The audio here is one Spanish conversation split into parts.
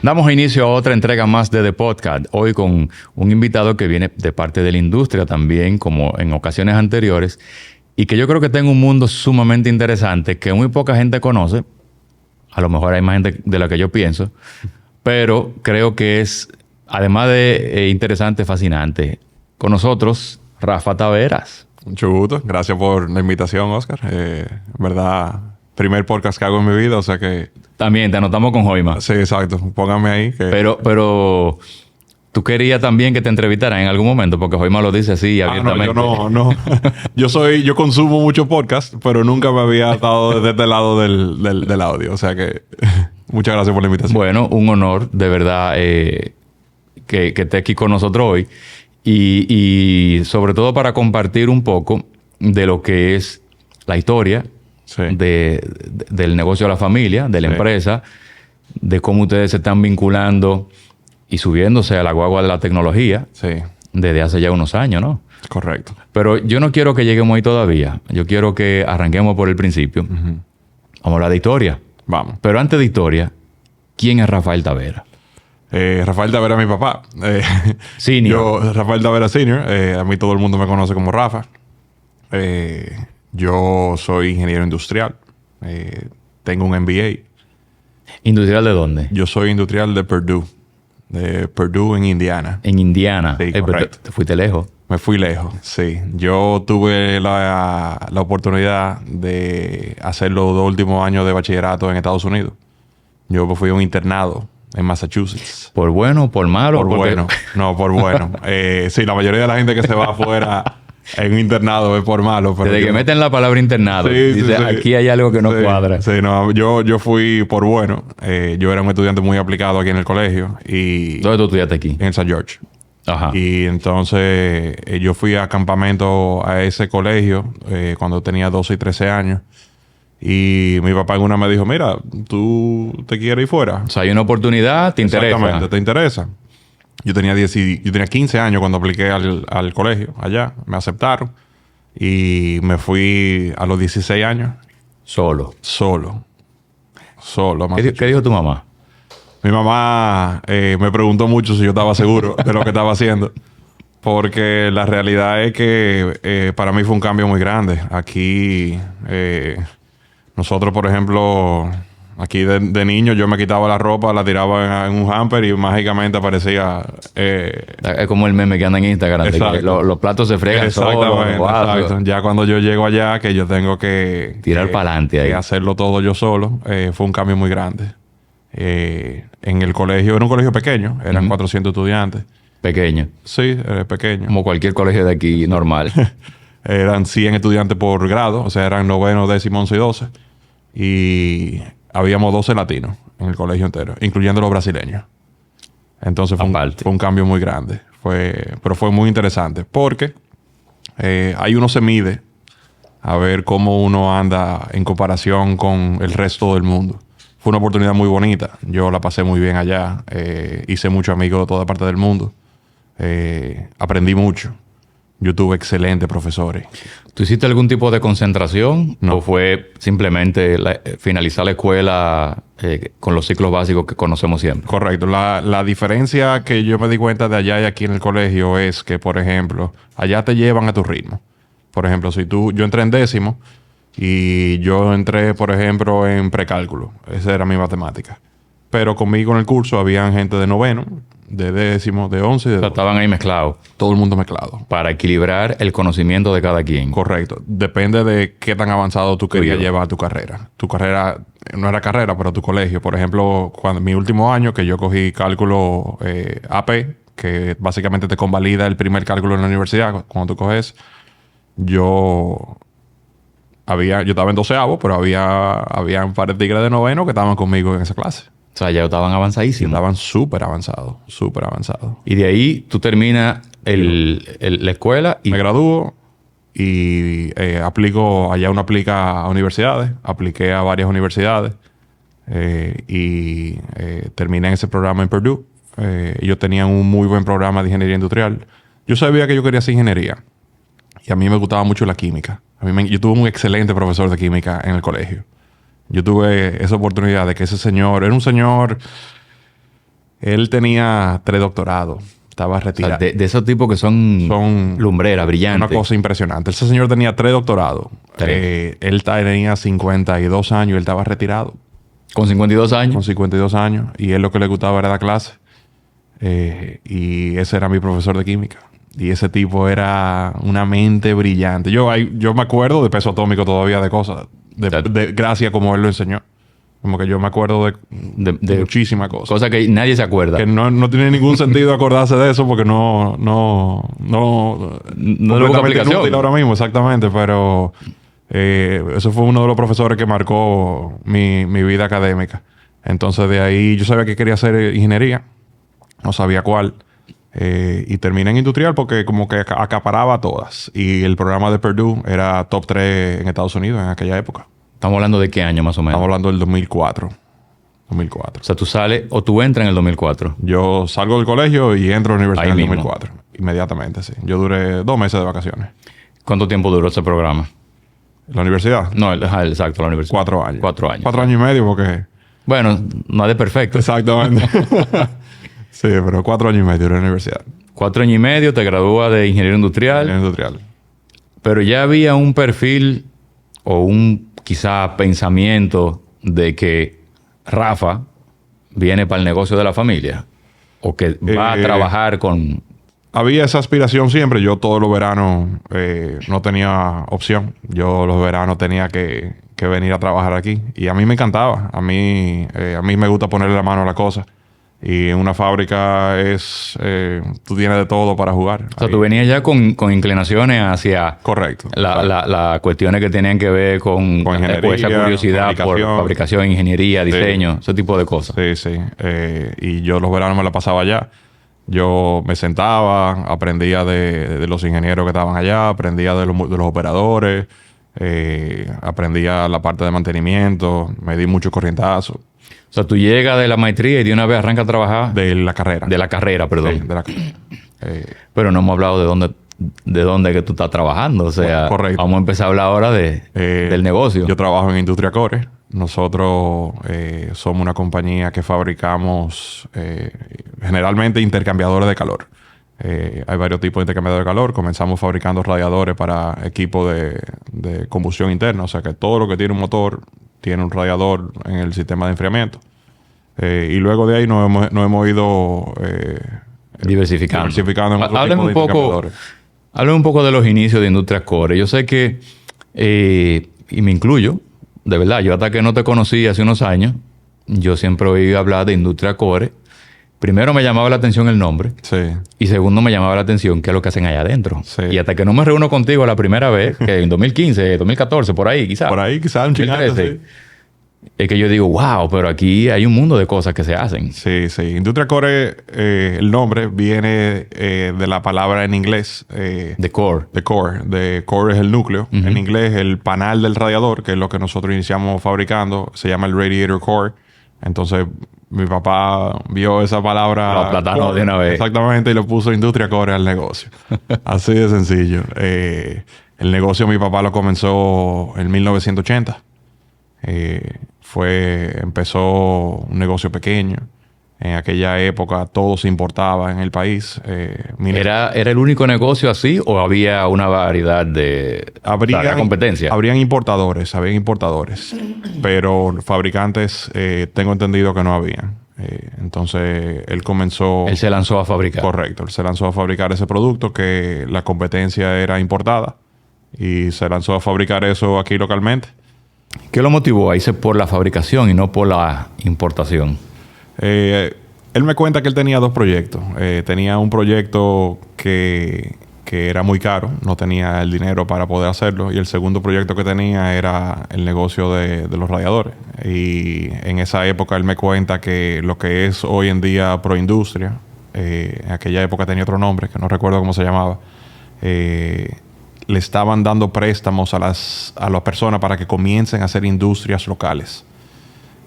Damos inicio a otra entrega más de The Podcast. Hoy con un invitado que viene de parte de la industria también, como en ocasiones anteriores, y que yo creo que tiene un mundo sumamente interesante que muy poca gente conoce. A lo mejor hay más gente de la que yo pienso, pero creo que es, además de interesante, fascinante. Con nosotros, Rafa Taveras. Mucho gusto. Gracias por la invitación, Oscar. Verdad, primer podcast que hago en mi vida, o sea que... También te anotamos con Joima. Sí, exacto. Póngame ahí. Que... Pero tú querías también que te entrevistaran en algún momento, porque Joima lo dice así abiertamente. No. Yo consumo mucho podcast, pero nunca me había estado desde este lado del audio. O sea que muchas gracias por la invitación. Bueno, un honor, de verdad, que esté aquí con nosotros hoy. Y sobre todo para compartir un poco de lo que es la historia del negocio de la familia, de la empresa, de cómo ustedes se están vinculando y subiéndose a la guagua de la tecnología desde hace ya unos años, ¿no? Correcto. Pero yo no quiero que lleguemos ahí todavía. Yo quiero que arranquemos por el principio. Vamos a hablar de historia. Vamos. Pero antes de historia, ¿quién es Rafael Taveras? Rafael Taveras es mi papá. Senior. Rafael Taveras Senior. A mí todo el mundo me conoce como Rafa. Yo soy ingeniero industrial. Tengo un MBA. ¿Industrial de dónde? Yo soy industrial de Purdue. De Purdue en Indiana. En Indiana. Sí, pero te fuiste lejos. Me fui lejos, sí. Yo tuve la oportunidad de hacer los 2 últimos años de bachillerato en Estados Unidos. Yo fui a un internado en Massachusetts. ¿Por bueno o por malo? Por bueno. No, por bueno. Sí, la mayoría de la gente que se va afuera en un internado es por malo. Pero desde que meten la palabra internado, dice, aquí hay algo que no cuadra. Sí, no, yo fui por bueno. Yo era un estudiante muy aplicado aquí en el colegio. ¿Dónde tú estudiaste aquí? En St. George. Ajá. Y entonces yo fui a campamento a ese colegio cuando tenía 12 y 13 años. Y mi papá en una me dijo, mira, ¿tú te quieres ir fuera? O sea, hay una oportunidad, ¿te interesa? Exactamente, ¿te interesa? Yo tenía 15 años cuando apliqué al colegio allá. Me aceptaron. Y me fui a los 16 años. Solo. ¿Qué dijo tu mamá? Mi mamá me preguntó mucho si yo estaba seguro de lo que estaba haciendo. Porque la realidad es que para mí fue un cambio muy grande. Aquí, nosotros, por ejemplo, aquí de niño, yo me quitaba la ropa, la tiraba en un hamper y mágicamente aparecía... es como el meme que anda en Instagram. De que los platos se fregan solos. Exacto. Ya cuando yo llego allá, que yo tengo que... tirar para adelante ahí. Hacerlo todo yo solo, fue un cambio muy grande. En el colegio, era un colegio pequeño, eran 400 estudiantes. Pequeño. Sí, pequeño. Como cualquier colegio de aquí normal. Eran 100 estudiantes por grado, o sea, eran 9º, 10º, 11 y 12. Y habíamos 12 latinos en el colegio entero, incluyendo los brasileños. Entonces fue un cambio muy grande. Pero fue muy interesante porque ahí uno se mide a ver cómo uno anda en comparación con el resto del mundo. Fue una oportunidad muy bonita. Yo la pasé muy bien allá. Hice muchos amigos de toda parte del mundo. Aprendí mucho. Yo tuve excelentes profesores. ¿Tú hiciste algún tipo de concentración? No. ¿O fue simplemente finalizar la escuela con los ciclos básicos que conocemos siempre? Correcto. La diferencia que yo me di cuenta de allá y aquí en el colegio es que, por ejemplo, allá te llevan a tu ritmo. Por ejemplo, yo entré en 10º y yo entré, por ejemplo, en precálculo. Esa era mi matemática. Pero conmigo en el curso habían gente de 9º, de 10º, de 11 y de 12. Estaban ahí mezclados. Todo el mundo mezclado. Para equilibrar el conocimiento de cada quien. Correcto. Depende de qué tan avanzado tú querías llevar tu carrera. Tu carrera no era carrera, pero tu colegio. Por ejemplo, cuando mi último año que yo cogí cálculo AP, que básicamente te convalida el primer cálculo en la universidad, cuando tú coges, yo estaba en 12º, pero había un par de tigres de 9º que estaban conmigo en esa clase. O sea, ya estaban avanzadísimos. Estaban súper avanzados. Súper avanzados. Y de ahí tú terminas la escuela y... Me gradúo y aplico... Allá uno aplica a universidades. Apliqué a varias universidades. Y terminé en ese programa en Purdue. Ellos tenían un muy buen programa de ingeniería industrial. Yo sabía que yo quería hacer ingeniería. Y a mí me gustaba mucho la química. Yo tuve un excelente profesor de química en el colegio. Yo tuve esa oportunidad de que ese señor... Era un señor Él tenía 3 doctorados. Estaba retirado. O sea, de esos tipos que son lumbreras, brillantes. Una cosa impresionante. Ese señor tenía 3 doctorados. Él tenía 52 años y él estaba retirado. ¿Con 52 años? Con 52 años. Y él lo que le gustaba era dar clase. Y ese era mi profesor de química. Y ese tipo era una mente brillante. Yo me acuerdo de peso atómico todavía, de cosas. Gracias como él lo enseñó. Como que yo me acuerdo de muchísimas cosas. Cosas que nadie se acuerda. Que no tiene ningún sentido acordarse de eso porque no completamente inútil ahora mismo, exactamente. Pero eso fue uno de los profesores que marcó mi vida académica. Entonces de ahí yo sabía que quería hacer ingeniería. No sabía cuál. Y terminé en industrial porque como que acaparaba todas. Y el programa de Purdue era top 3 en Estados Unidos en aquella época. ¿Estamos hablando de qué año más o menos? Estamos hablando del 2004. O sea, tú sales o tú entras en el 2004. Yo salgo del colegio y entro a la universidad en el 2004. Inmediatamente, sí. Yo duré 2 meses de vacaciones. ¿Cuánto tiempo duró ese programa? ¿La universidad? No, exacto, la universidad. 4 años. 4 años. 4 años y medio porque... Bueno, no es de perfecto. Exactamente. Sí, pero 4 años y medio en la universidad. 4 años y medio, te gradúas de ingeniero industrial. Ingeniero industrial. Pero ya había un perfil o un quizá pensamiento de que Rafa viene para el negocio de la familia o que va a trabajar con... Había esa aspiración siempre. Yo todos los veranos no tenía opción. Yo los veranos tenía que venir a trabajar aquí. Y a mí me encantaba. A mí me gusta ponerle la mano a la cosa. Y en una fábrica tú tienes de todo para jugar. O sea, tú venías ya con inclinaciones hacia... Correcto. Las cuestiones que tenían que ver con ingeniería, esa curiosidad por fabricación, ingeniería, diseño, ese tipo de cosas. Sí, sí. Y yo los veranos me la pasaba allá. Yo me sentaba, aprendía de los ingenieros que estaban allá, aprendía de los operadores, aprendía la parte de mantenimiento, me di muchos corrientazos. O sea, tú llegas de la maestría y de una vez arrancas a trabajar... De la carrera. De la carrera, perdón. Sí, de la carrera. Pero no hemos hablado de dónde que tú estás trabajando. O sea, correcto. Vamos a empezar a hablar ahora del negocio. Yo trabajo en Industria Core. Nosotros somos una compañía que fabricamos generalmente intercambiadores de calor. Hay varios tipos de intercambiadores de calor. Comenzamos fabricando radiadores para equipos de combustión interna. O sea, que todo lo que tiene un motor tiene un radiador en el sistema de enfriamiento. Y luego de ahí nos hemos ido diversificando en otro tipo de intercambiadores. Háblame un poco de los inicios de Industria Core. Yo sé que, y me incluyo, de verdad, yo hasta que no te conocí hace unos años, yo siempre oí hablar de Industria Core. Primero me llamaba la atención el nombre. Sí. Y segundo me llamaba la atención qué es lo que hacen allá adentro. Sí. Y hasta que no me reúno contigo la primera vez, que en 2015, 2014, por ahí quizás. Por ahí quizás un chingado, sí. Es que yo digo, wow, pero aquí hay un mundo de cosas que se hacen. Sí, sí. Industria Core, el nombre viene de la palabra en inglés. The core. The core. The core es el núcleo. Uh-huh. En inglés, el panal del radiador, que es lo que nosotros iniciamos fabricando, se llama el radiator core. Entonces, mi papá vio esa palabra... Los plátanos de una vez. Exactamente, y le puso Industria Core al negocio. Así de sencillo. El negocio mi papá lo comenzó en 1980. Empezó un negocio pequeño. En aquella época todo se importaba en el país. ¿Era el único negocio así o había una variedad de competencia? Habían importadores. Pero fabricantes tengo entendido que no habían. Entonces él comenzó... Él se lanzó a fabricar. Correcto. Él se lanzó a fabricar ese producto que la competencia era importada. Y se lanzó a fabricar eso aquí localmente. ¿Qué lo motivó a irse por la fabricación y no por la importación? Él me cuenta que él tenía 2 proyectos. Tenía un proyecto que era muy caro. No tenía el dinero para poder hacerlo. Y el segundo proyecto que tenía era el negocio de los radiadores. Y en esa época él me cuenta que lo que es hoy en día Proindustria, en aquella época tenía otro nombre, que no recuerdo cómo se llamaba, le estaban dando préstamos a las personas para que comiencen a hacer industrias locales.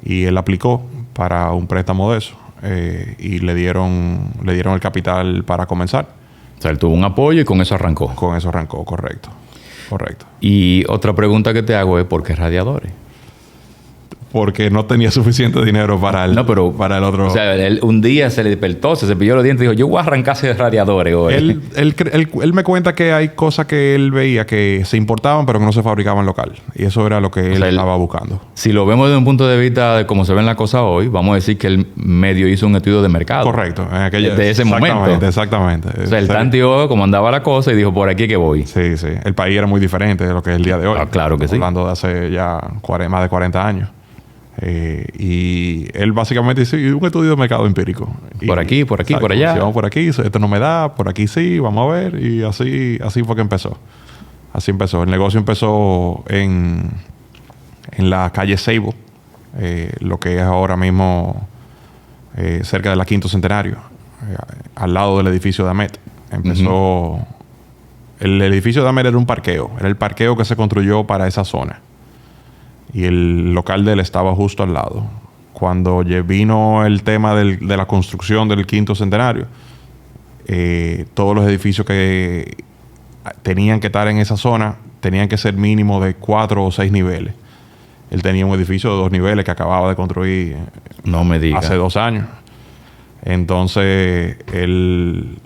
Y él aplicó para un préstamo de eso. Y le dieron el capital para comenzar. O sea, él tuvo un apoyo y con eso arrancó. Con eso arrancó, correcto. Y otra pregunta que te hago es, ¿por qué radiadores? porque no tenía suficiente dinero para el otro. O sea, él un día se le despertó, se cepilló los dientes y dijo, yo voy a arrancarse de radiadores hoy. Él me cuenta que hay cosas que él veía que se importaban pero que no se fabricaban local. Y eso era lo que él estaba buscando. Si lo vemos desde un punto de vista de cómo se ven las cosas hoy, vamos a decir que él medio hizo un estudio de mercado. Correcto. De ese momento. Exactamente. O sea, él tanteó cómo andaba la cosa y dijo, por aquí que voy. Sí, sí. El país era muy diferente de lo que es el día de hoy. Claro que sí. Hablando de hace ya más de 40 años. Y él básicamente hizo un estudio de mercado empírico. Por aquí, por allá. Si vamos por aquí, esto no me da, por aquí sí, vamos a ver. Y así fue que empezó. Así empezó. El negocio empezó en la calle Seibo, lo que es ahora mismo cerca de la Quinto Centenario, al lado del edificio de Amet. Empezó... El edificio de Amet era un parqueo. Era el parqueo que se construyó para esa zona. Y el local de él estaba justo al lado. Cuando vino el tema de la construcción del Quinto Centenario, todos los edificios que tenían que estar en esa zona tenían que ser mínimo de 4 o 6 niveles. Él tenía un edificio de 2 niveles que acababa de construir hace 2 años. Entonces, él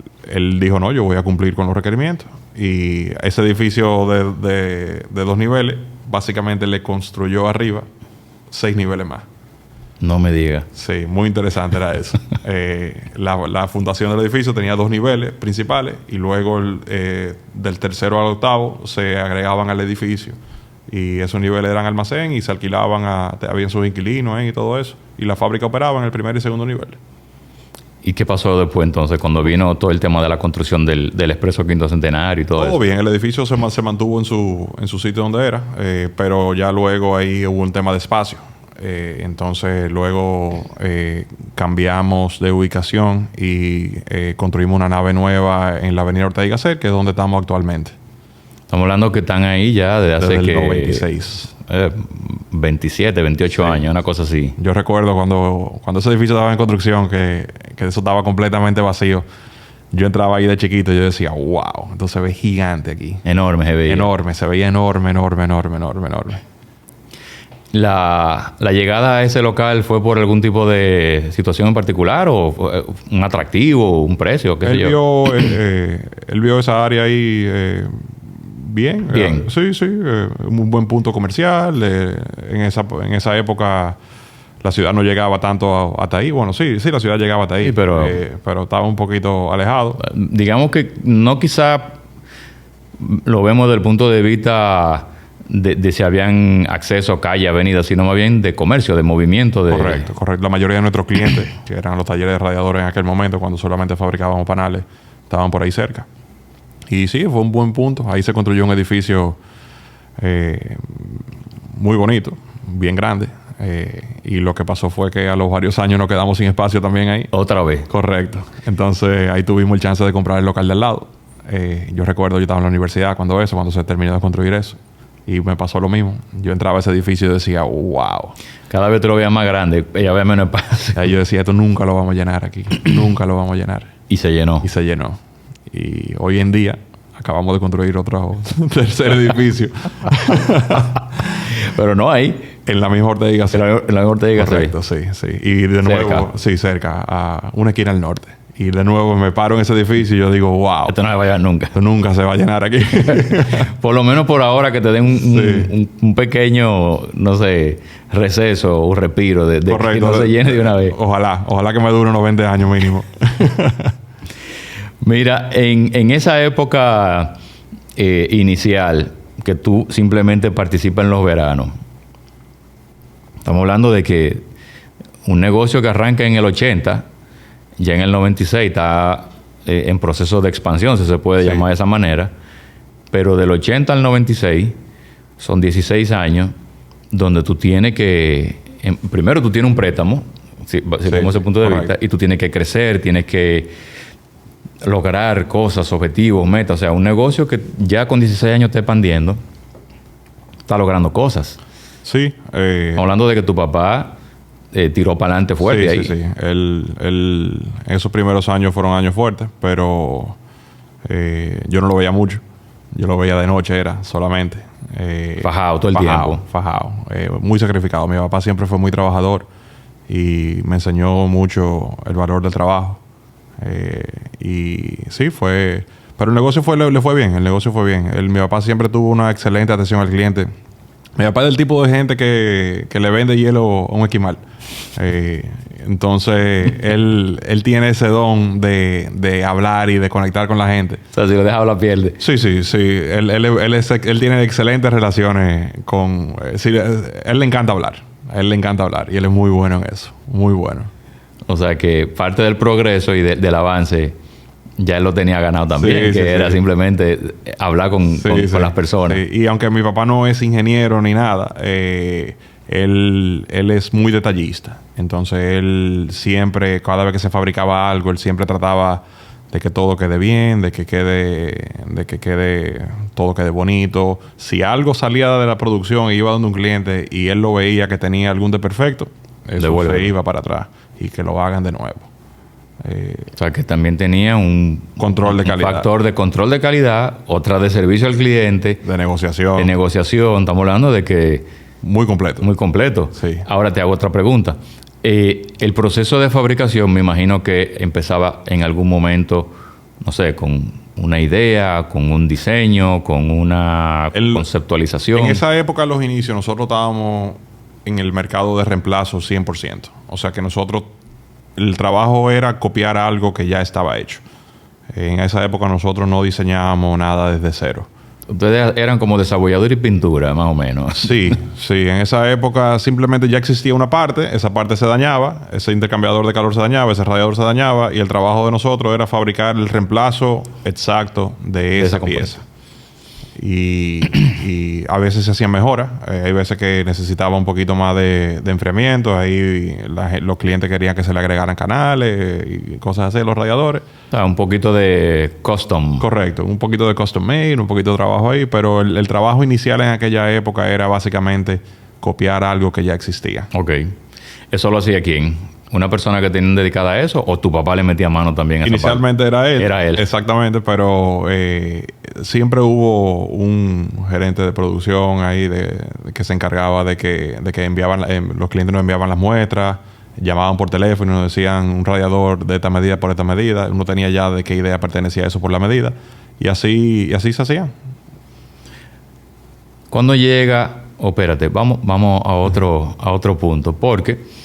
dijo, no, yo voy a cumplir con los requerimientos. Y ese edificio de 2 niveles, básicamente le construyó arriba 6 niveles más. No me diga. Sí, muy interesante era eso. La fundación del edificio tenía 2 niveles principales y luego del tercero al octavo se agregaban al edificio. Y esos niveles eran almacén y se alquilaban había sus inquilinos y todo eso. Y la fábrica operaba en el primer y segundo nivel. ¿Y qué pasó después entonces cuando vino todo el tema de la construcción del Expreso Quinto Centenario y todo eso? Todo bien, el edificio se mantuvo en su sitio donde era, pero ya luego ahí hubo un tema de espacio. Entonces luego cambiamos de ubicación y construimos una nave nueva en la avenida Ortega y Gasset, que es donde estamos actualmente. Estamos hablando que están ahí ya desde el 96. 27, 28 años, una cosa así. Yo recuerdo cuando ese edificio estaba en construcción, que eso estaba completamente vacío. Yo entraba ahí de chiquito y yo decía, wow, esto se ve gigante aquí. Enorme se veía. Se veía enorme. ¿La llegada a ese local fue por algún tipo de situación en particular o un atractivo, un precio, qué sé yo? Él vio esa área ahí bien. Sí. Un buen punto comercial. En esa época la ciudad no llegaba tanto hasta ahí. Bueno, sí, la ciudad llegaba hasta ahí. Sí, pero estaba un poquito alejado. Digamos que no quizá lo vemos desde el punto de vista de si habían acceso, calle, avenida, sino más bien de comercio, de movimiento. Correcto. La mayoría de nuestros clientes, que eran los talleres de radiadores en aquel momento, cuando solamente fabricábamos panales, estaban por ahí cerca. Y sí, fue un buen punto. Ahí se construyó un edificio muy bonito, bien grande. Y lo que pasó fue que a los varios años nos quedamos sin espacio también ahí. ¿Otra vez? Correcto. Entonces ahí tuvimos el chance de comprar el local de al lado. Yo recuerdo, yo estaba en la universidad cuando se terminó de construir eso. Y me pasó lo mismo. Yo entraba a ese edificio y decía, wow. Cada vez te lo veía más grande, ella veía menos espacio. Ahí yo decía, esto nunca lo vamos a llenar aquí. Nunca lo vamos a llenar. Y se llenó. Y hoy en día acabamos de construir otro tercer edificio. Pero no ahí. En la misma Ortega y Gasset. En la misma Ortega y Gasset. Correcto, sí. Y de nuevo, cerca, a una esquina al norte. Y de nuevo me paro en ese edificio y yo digo, wow. Esto no se va a llenar nunca. Esto nunca se va a llenar aquí. Por lo menos por ahora que te den un pequeño, no sé, receso o respiro de que no se llene de una vez. Ojalá que me dure unos 20 años mínimo. Mira, en esa época inicial, que tú simplemente participas en los veranos, estamos hablando de que un negocio que arranca en el 80, ya en el 96 está en proceso de expansión, si se puede llamar de esa manera, pero del 80 al 96 son 16 años donde tú tienes que... primero tú tienes un préstamo, según ese punto de vista, y tú tienes que crecer, tienes que lograr cosas, objetivos, metas. O sea, un negocio que ya con 16 años está expandiendo, está logrando cosas. Sí. Hablando de que tu papá tiró para adelante fuerte ahí. Sí. Esos primeros años fueron años fuertes, pero yo no lo veía mucho. Yo lo veía de noche, era solamente. Fajado todo el tiempo. Fajado. Muy sacrificado. Mi papá siempre fue muy trabajador y me enseñó mucho el valor del trabajo. Y sí, fue... Pero el negocio le fue bien. El negocio fue bien. Mi papá siempre tuvo una excelente atención al cliente. Mi papá es del tipo de gente que le vende hielo a un esquimal. Entonces, él tiene ese don de hablar y de conectar con la gente. O sea, si lo deja hablar, pierde. Sí. Él tiene excelentes relaciones con... él le encanta hablar. A él le encanta hablar. Y él es muy bueno en eso. Muy bueno. O sea, que parte del progreso y del avance ya él lo tenía ganado también. Era simplemente hablar con las personas. Sí. Y aunque mi papá no es ingeniero ni nada... Él es muy detallista. Entonces, él siempre, cada vez que se fabricaba algo, él siempre trataba de que todo quede bien, de que todo quede bonito. Si algo salía de la producción y iba donde un cliente y él lo veía que tenía algún desperfecto, eso se iba para atrás y que lo hagan de nuevo. O sea, que también tenía un control de calidad. Factor de control de calidad, otra de servicio al cliente. De negociación. Estamos hablando de que... Muy completo. Muy completo. Sí. Ahora te hago otra pregunta. El proceso de fabricación, me imagino que empezaba en algún momento, no sé, con una idea, con un diseño, con una conceptualización. En esa época, en los inicios, nosotros estábamos en el mercado de reemplazo 100%. O sea que el trabajo era copiar algo que ya estaba hecho. En esa época nosotros no diseñábamos nada desde cero. Ustedes eran como desarrollador y pintura, más o menos. Sí. En esa época simplemente ya existía una parte, esa parte se dañaba, ese intercambiador de calor se dañaba, ese radiador se dañaba y el trabajo de nosotros era fabricar el reemplazo exacto de esa pieza. Y a veces se hacían mejoras. Hay veces que necesitaba un poquito más de enfriamiento. Ahí los clientes querían que se le agregaran canales y cosas así, los radiadores. O sea, un poquito de custom. Correcto. Un poquito de custom made, un poquito de trabajo ahí. Pero el trabajo inicial en aquella época era básicamente copiar algo que ya existía. Ok. ¿Eso lo hacía quién? ¿Una persona que tenía dedicada a eso o tu papá le metía mano también a esa Inicialmente parte? era él. Exactamente, pero siempre hubo un gerente de producción ahí que se encargaba de que enviaban los clientes nos enviaban las muestras, llamaban por teléfono y nos decían un radiador de esta medida por esta medida. Uno tenía ya de qué idea pertenecía eso por la medida. Y así se hacía. Cuando llega... espérate, vamos a otro punto, porque...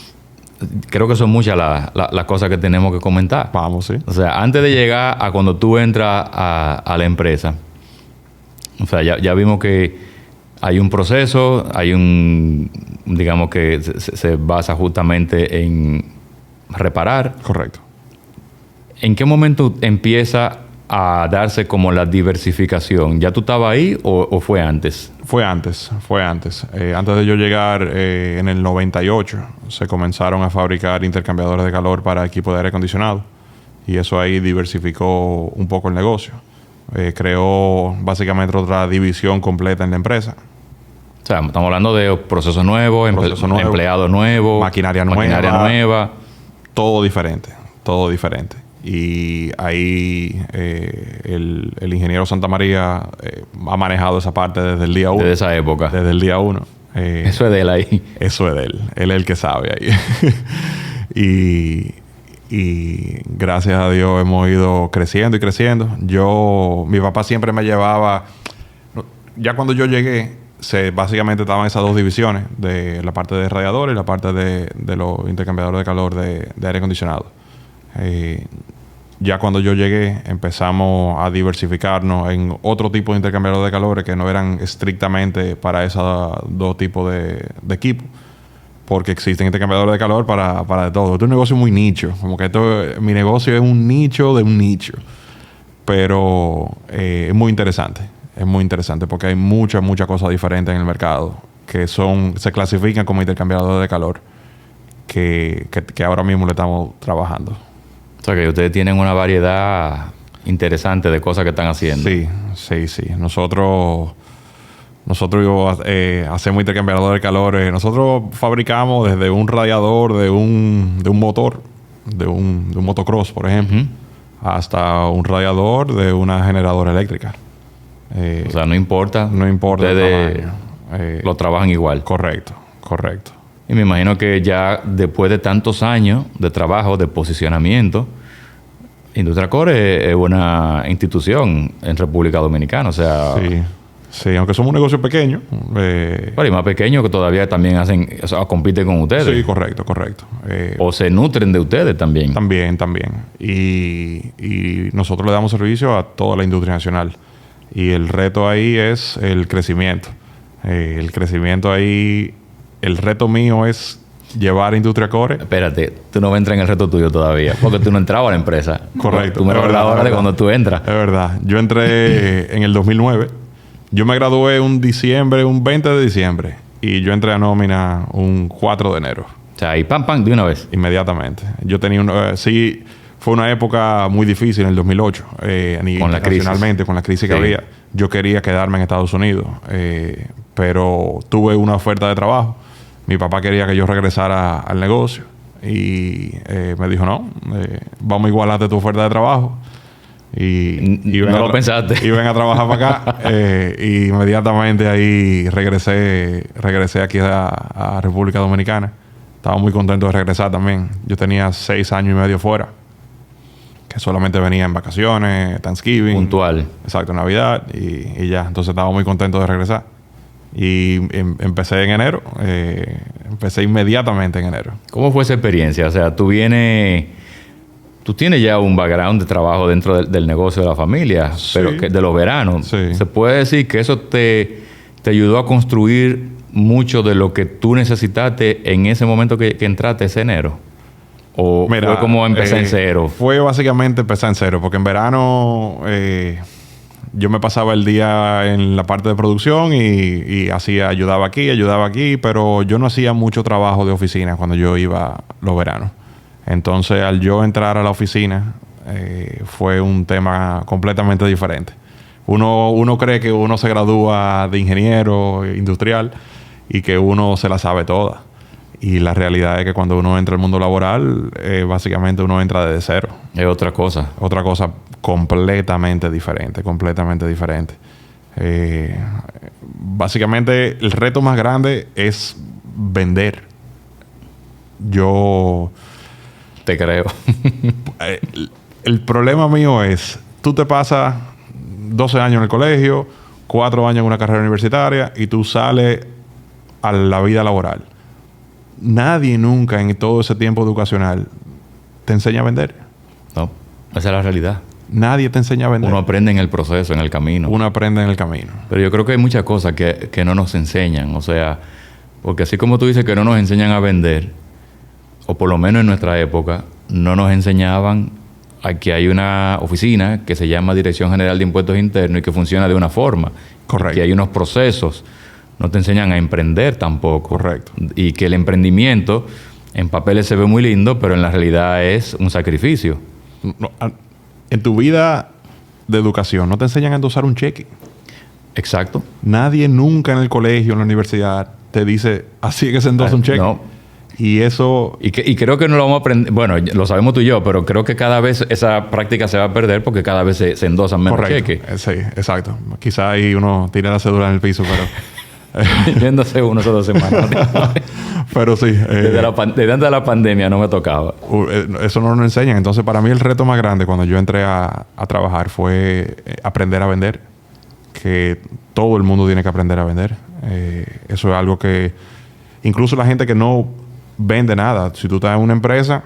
Creo que son muchas las cosas que tenemos que comentar. Vamos, sí. O sea, antes de llegar a cuando tú entras a la empresa, o sea, ya vimos que hay un proceso, digamos que se basa justamente en reparar. Correcto. ¿En qué momento empieza a darse como la diversificación? ¿Ya tú estabas ahí o fue antes? Fue antes. Antes de yo llegar, en el 98, se comenzaron a fabricar intercambiadores de calor para equipos de aire acondicionado. Y eso ahí diversificó un poco el negocio. Creó básicamente otra división completa en la empresa. O sea, estamos hablando de procesos nuevos, empleados nuevos, maquinaria nueva. Todo diferente. Y ahí el ingeniero Santa María ha manejado esa parte desde el día 1. Desde esa época. Desde el día 1. Eso es de él ahí. Eso es de él. Él es el que sabe ahí. y gracias a Dios hemos ido creciendo y creciendo. Mi papá siempre me llevaba... Ya cuando yo llegué, básicamente estaban esas dos divisiones. De la parte de radiadores y la parte de los intercambiadores de calor de aire acondicionado. Ya cuando yo llegué empezamos a diversificarnos en otro tipo de intercambiadores de calores que no eran estrictamente para esos dos tipos de equipos, porque existen intercambiadores de calor para de todo. Esto es un negocio muy nicho, como que mi negocio es un nicho de un nicho, pero es muy interesante porque hay muchas cosas diferentes en el mercado que se clasifican como intercambiadores de calor que ahora mismo le estamos trabajando. O sea, que ustedes tienen una variedad interesante de cosas que están haciendo. Sí. Nosotros hacemos intercambiador de calor. Nosotros fabricamos desde un radiador de un motor, de un motocross, por ejemplo, hasta un radiador de una generadora eléctrica. O sea, no importa. No importa. Ustedes lo trabajan igual. Correcto. Y me imagino que ya después de tantos años de trabajo, de posicionamiento, Industria Core es una institución en República Dominicana. O sea... Sí, aunque somos un negocio pequeño. Pero y más pequeño que todavía también compiten con ustedes. Sí, correcto. O se nutren de ustedes también. También. Y nosotros le damos servicio a toda la industria nacional. Y el reto ahí es el crecimiento. El crecimiento ahí... El reto mío es llevar a Industria Core. Espérate, tú no vas a entrar en el reto tuyo todavía, porque tú no entrabas a la empresa. Correcto. Tú me hablas ahora de cuando tú entras. Es verdad. Yo entré en el 2009. Yo me gradué un 20 de diciembre. Y yo entré a nómina un 4 de enero. O sea, y pam, de una vez. Inmediatamente. Yo tenía sí, fue una época muy difícil en el 2008. Con la crisis. Con la crisis que había. Yo quería quedarme en Estados Unidos. Pero tuve una oferta de trabajo. Mi papá quería que yo regresara al negocio y me dijo, no, vamos a igualarte tu oferta de trabajo. Y no lo pensaste. Y ven a trabajar para acá. Y inmediatamente ahí regresé aquí a República Dominicana. Estaba muy contento de regresar también. Yo tenía 6 años y medio fuera, que solamente venía en vacaciones, Thanksgiving. Puntual. Exacto, Navidad y ya. Entonces estaba muy contento de regresar. Y empecé en enero. Empecé inmediatamente en enero. ¿Cómo fue esa experiencia? O sea, tú tienes ya un background de trabajo dentro del negocio de la familia, pero que de los veranos. Sí. ¿Se puede decir que eso te ayudó a construir mucho de lo que tú necesitaste en ese momento que entraste ese enero? ¿O fue como empezar en cero? Fue básicamente empezar en cero, porque en verano... yo me pasaba el día en la parte de producción y ayudaba aquí, pero yo no hacía mucho trabajo de oficina cuando yo iba los veranos. Entonces, al yo entrar a la oficina, fue un tema completamente diferente. Uno cree que uno se gradúa de ingeniero industrial y que uno se la sabe toda. Y la realidad es que cuando uno entra al mundo laboral, básicamente uno entra desde cero. Es otra cosa. Otra cosa completamente diferente. Básicamente, el reto más grande es vender. Yo... Te creo. El problema mío es, tú te pasas 12 años en el colegio, 4 años en una carrera universitaria y tú sales a la vida laboral. Nadie nunca en todo ese tiempo educacional te enseña a vender. No, esa es la realidad. Nadie te enseña a vender. Uno aprende en el proceso, en el camino. Uno aprende en el camino. Pero yo creo que hay muchas cosas que no nos enseñan. O sea, porque así como tú dices que no nos enseñan a vender, o por lo menos en nuestra época, no nos enseñaban a que hay una oficina que se llama Dirección General de Impuestos Internos y que funciona de una forma. Correcto. Que hay unos procesos. No te enseñan a emprender tampoco. Correcto. Y que el emprendimiento en papeles se ve muy lindo, pero en la realidad es un sacrificio. No, en tu vida de educación no te enseñan a endosar un cheque. Exacto. Nadie nunca en el colegio, en la universidad, te dice así es que se endosa un cheque. No. Y eso... Y creo que no lo vamos a aprender... Bueno, lo sabemos tú y yo, pero creo que cada vez esa práctica se va a perder porque cada vez se endosan menos cheques. Sí, exacto. Quizá ahí uno tira la cédula en el piso, pero... Yéndose uno o 2 semanas. Pero sí. Desde antes de la pandemia no me tocaba. Eso no nos enseñan. Entonces, para mí el reto más grande cuando yo entré a trabajar fue aprender a vender. Que todo el mundo tiene que aprender a vender. Eso es algo que... Incluso la gente que no vende nada. Si tú estás en una empresa,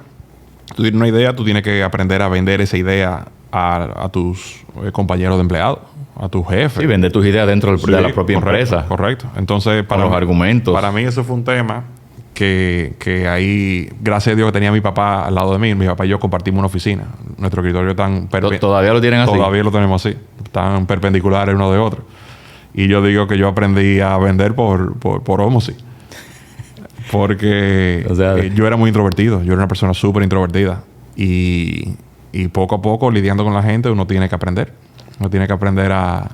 tú tienes una idea, tú tienes que aprender a vender esa idea a tus compañeros de empleados, a tus jefes. Sí, vender tus ideas dentro de la propia empresa. Correcto. Entonces, para los argumentos. Para mí eso fue un tema que ahí, gracias a Dios que tenía a mi papá al lado de mí. Mi papá y yo compartimos una oficina. Nuestro escritorio tan... ¿Todavía lo tienen así? Todavía lo tenemos así. Tan perpendiculares uno de otro. Y yo digo que yo aprendí a vender por ósmosis. Porque yo era muy introvertido. Yo era una persona súper introvertida. Y poco a poco, lidiando con la gente, uno tiene que aprender. Uno tiene que aprender a...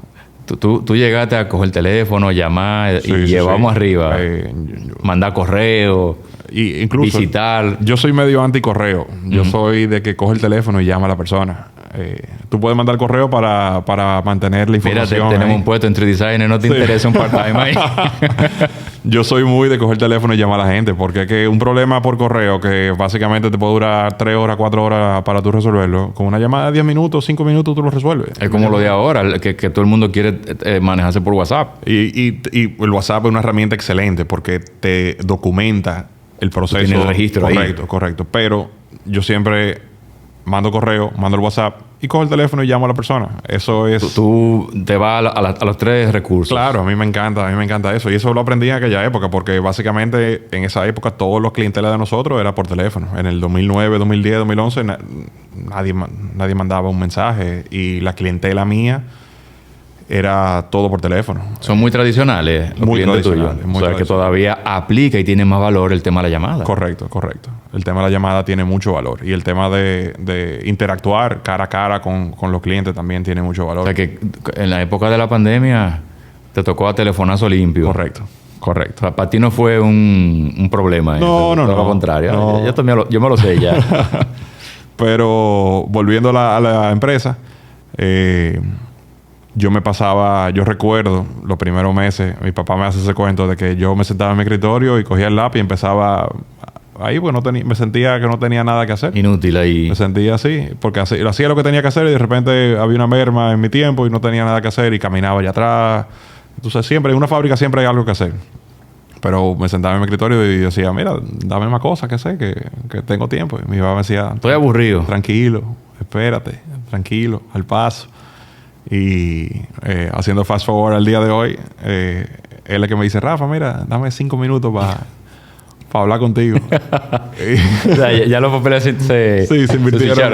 Tú llegaste a coger el teléfono, llamar y llevamos arriba. Mandar correo. Y incluso... Visitar. Yo soy medio anti-correo. Yo soy de que coge el teléfono y llama a la persona. Tú puedes mandar correo para mantener la información. Mira, tenemos un puesto en True Designer. ¿No te interesa un part-time ahí? Yo soy muy de coger el teléfono y llamar a la gente. Porque es que un problema por correo que básicamente te puede durar 3 horas, 4 horas para tú resolverlo. Con una llamada de 10 minutos, 5 minutos, tú lo resuelves. Es como lo de ahora, que todo el mundo quiere manejarse por WhatsApp. Y el WhatsApp es una herramienta excelente porque te documenta el proceso. Tienes el registro correcto, ahí. Correcto. Pero yo siempre mando correo, mando el WhatsApp y cojo el teléfono y llamo a la persona. Eso es... Tú te vas a los 3 recursos. Claro, a mí me encanta eso. Y eso lo aprendí en aquella época porque básicamente en esa época todos los clientelas de nosotros era por teléfono. En el 2009, 2010, 2011 nadie mandaba un mensaje y la clientela mía era todo por teléfono. Son muy tradicionales los Muy clientes tradicionales, tuyos. muy O sea, que tradicionales. todavía aplica y tiene más valor el tema de la llamada. Correcto. El tema de la llamada tiene mucho valor. Y el tema de interactuar cara a cara con los clientes también tiene mucho valor. O sea, que en la época de la pandemia te tocó a telefonazo limpio. Correcto. O sea, para ti no fue un problema. No. Todo lo contrario. No. Yo me lo sé ya. Pero volviendo a la empresa, yo recuerdo los primeros meses, mi papá me hace ese cuento de que yo me sentaba en mi escritorio y cogía el lápiz y empezaba ahí, pues me sentía que no tenía nada que hacer. Inútil ahí. Me sentía así, porque hacía lo que tenía que hacer y de repente había una merma en mi tiempo y no tenía nada que hacer y caminaba allá atrás. Entonces en una fábrica siempre hay algo que hacer. Pero me sentaba en mi escritorio y decía, mira, dame más cosas que sé, que tengo tiempo. Y mi papá me decía... Estoy aburrido. Tranquilo, espérate, tranquilo, al paso. Y haciendo fast forward al día de hoy, él es el que me dice, Rafa, mira, dame 5 minutos para hablar contigo. O sea, ya los papeles se invirtieron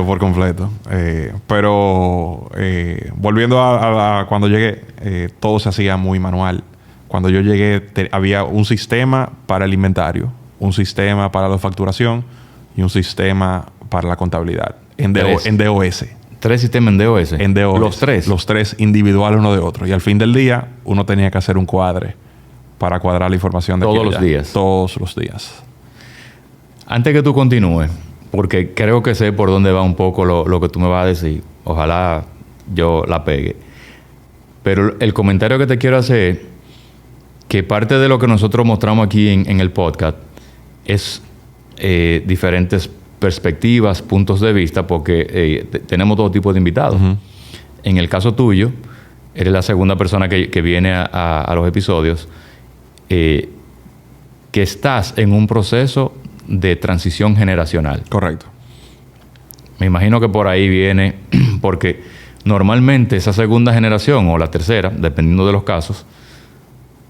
por completo. Pero volviendo a cuando llegué, todo se hacía muy manual. Cuando yo llegué, había un sistema para el inventario, un sistema para la facturación y un sistema para la contabilidad. En DOS. 3 sistemas en DOS. En DOS. Los 3. Los 3 individuales uno de otro. Y al fin del día, uno tenía que hacer un cuadre para cuadrar la información de todos los días. Todos los días. Antes que tú continúes, porque creo que sé por dónde va un poco lo que tú me vas a decir. Ojalá yo la pegue. Pero el comentario que te quiero hacer es que parte de lo que nosotros mostramos aquí en el podcast es diferentes perspectivas, puntos de vista, porque tenemos todo tipo de invitados. Uh-huh. En el caso tuyo, eres la segunda persona que viene a los episodios, que estás en un proceso de transición generacional. Correcto. Me imagino que por ahí viene, porque normalmente esa segunda generación o la tercera, dependiendo de los casos,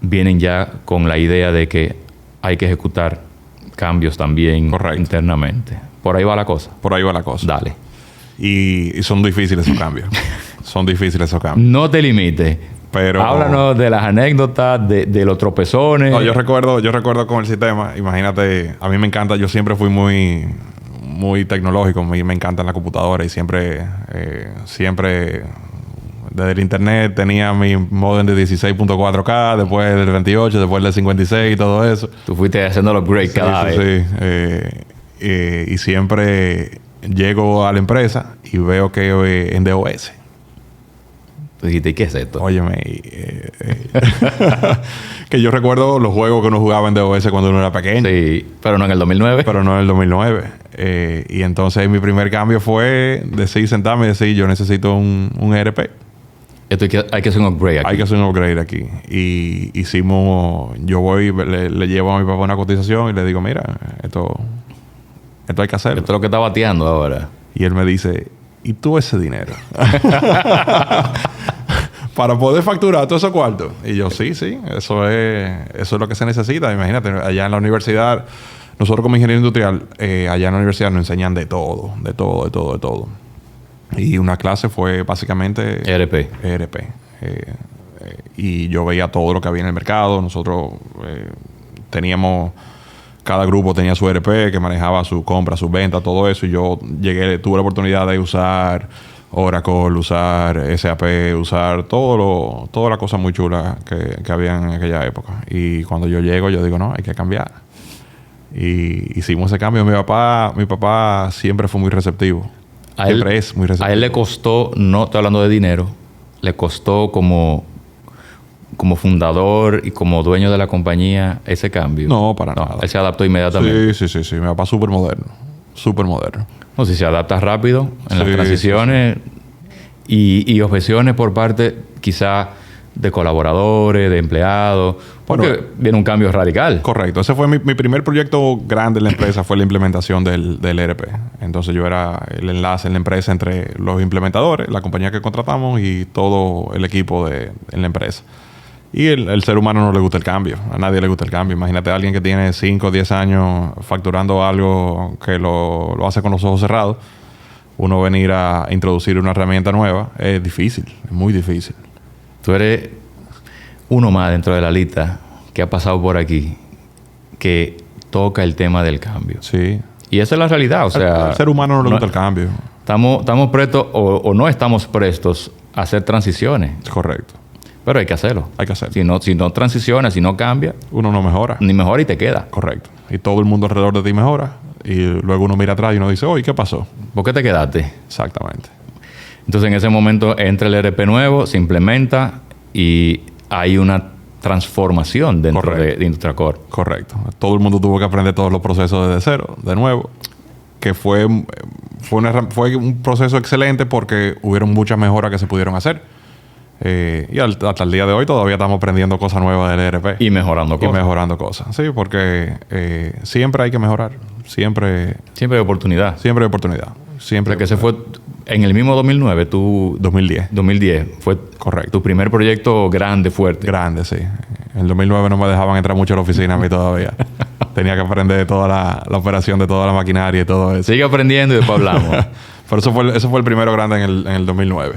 vienen ya con la idea de que hay que ejecutar cambios también. Correcto. Internamente. Por ahí va la cosa. Por ahí va la cosa. Dale. Y son difíciles esos cambios. Son difíciles esos cambios. No te limites. Pero... Háblanos de las anécdotas, de los tropezones. No, yo recuerdo con el sistema. Imagínate, a mí me encanta. Yo siempre fui muy tecnológico. A mí me encanta la computadora y siempre desde el internet tenía mi modem de 16.4K, después del 28, después del 56 y todo eso. Tú fuiste haciendo los upgrades cada vez. Sí. Y siempre llego a la empresa y veo que en DOS. Tú dijiste, ¿y qué es esto? Óyeme, que yo recuerdo los juegos que uno jugaba en DOS cuando uno era pequeño. Sí, pero no en el 2009. Pero no en el 2009. Y entonces mi primer cambio fue sentarme y decir, yo necesito un ERP. Esto hay que hacer un upgrade aquí. Hay que hacer un upgrade aquí. Y yo voy, le llevo a mi papá una cotización y le digo, mira, esto hay que hacerlo. Esto es lo que está bateando ahora. Y él me dice, ¿y tú ese dinero? Para poder facturar todo esos cuartos. Y yo, sí, eso es lo que se necesita. Imagínate, allá en la universidad, nosotros como ingeniero industrial, allá en la universidad nos enseñan de todo. Y una clase fue básicamente... ERP. Y yo veía todo lo que había en el mercado. Nosotros teníamos... Cada grupo tenía su ERP que manejaba su compra, su venta, todo eso. Y yo tuve la oportunidad de usar Oracle, usar SAP, usar toda la cosa muy chula que había en aquella época. Y cuando yo llego, yo digo, no, hay que cambiar. Y hicimos ese cambio. Mi papá siempre fue muy receptivo. Siempre es muy receptivo. A él le costó, no estoy hablando de dinero, le costó como fundador y como dueño de la compañía ese cambio. No, para nada. Él se adaptó inmediatamente. Sí. Mi papá súper moderno. Súper moderno. No, si se adapta rápido en las transiciones y objeciones por parte quizá de colaboradores, de empleados, porque viene un cambio radical. Correcto. Ese fue mi primer proyecto grande en la empresa, fue la implementación del ERP. Entonces yo era el enlace en la empresa entre los implementadores, la compañía que contratamos y todo el equipo en la empresa. Y el ser humano no le gusta el cambio. A nadie le gusta el cambio. Imagínate a alguien que tiene 5 o 10 años facturando algo que lo hace con los ojos cerrados. Uno venir a introducir una herramienta nueva es difícil, es muy difícil. Tú eres uno más dentro de la lista que ha pasado por aquí que toca el tema del cambio. Sí. Y esa es la realidad. O sea, al ser humano no le gusta el cambio. Estamos prestos o no estamos prestos a hacer transiciones. Correcto. Pero hay que hacerlo. Hay que hacerlo. Si no transiciona, si no cambia, uno no mejora. Ni mejora y te queda. Correcto. Y todo el mundo alrededor de ti mejora. Y luego uno mira atrás y uno dice, oye, ¿qué pasó? ¿Por qué te quedaste? Exactamente. Entonces, en ese momento entra el ERP nuevo, se implementa y hay una transformación dentro de Industria Core. Correcto. Todo el mundo tuvo que aprender todos los procesos desde cero, de nuevo. Que fue un proceso excelente porque hubieron muchas mejoras que se pudieron hacer. Y hasta el día de hoy todavía estamos aprendiendo cosas nuevas del ERP. Y mejorando cosas. Sí, porque siempre hay que mejorar. Siempre hay oportunidad. Siempre hay oportunidad. Siempre. O sea, que ese fue en el mismo 2009, 2010 fue correcto. Tu primer proyecto grande, fuerte. Grande, sí. En el 2009 no me dejaban entrar mucho a la oficina a mí todavía. Tenía que aprender toda la operación de toda la maquinaria y todo eso. Sigue aprendiendo y después hablamos. Pero eso fue el primero grande en el 2009.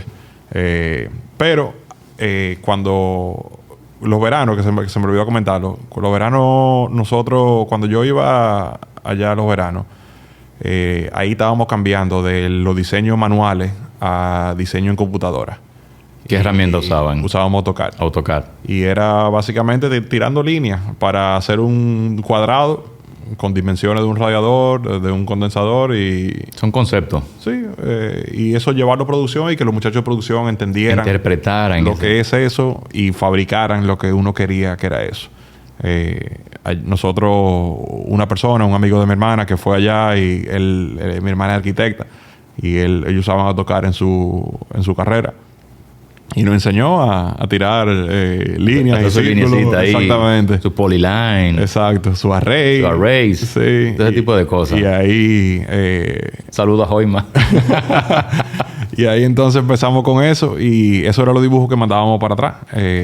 Pero cuando los veranos, que se me olvidó comentarlo, con los veranos nosotros, cuando yo iba allá a los veranos, ahí estábamos cambiando de los diseños manuales a diseño en computadora. ¿Qué herramienta usaban? Usábamos AutoCAD. Y era básicamente tirando líneas para hacer un cuadrado con dimensiones de un radiador, de un condensador y... Son conceptos. Sí. Y eso llevarlo a producción y que los muchachos de producción entendieran... Interpretaran lo que es eso y fabricaran lo que uno quería que era eso. Nosotros, una persona, un amigo de mi hermana que fue allá y mi hermana es arquitecta y ellos usaban AutoCAD en su carrera. Y nos enseñó a tirar líneas y círculos. Ahí, exactamente. Su polyline. Exacto. Su array. Su arrays. Sí. Ese tipo de cosas. Y ahí... Saludos a Joima. Y ahí entonces empezamos con eso. Y eso era los dibujos que mandábamos para atrás.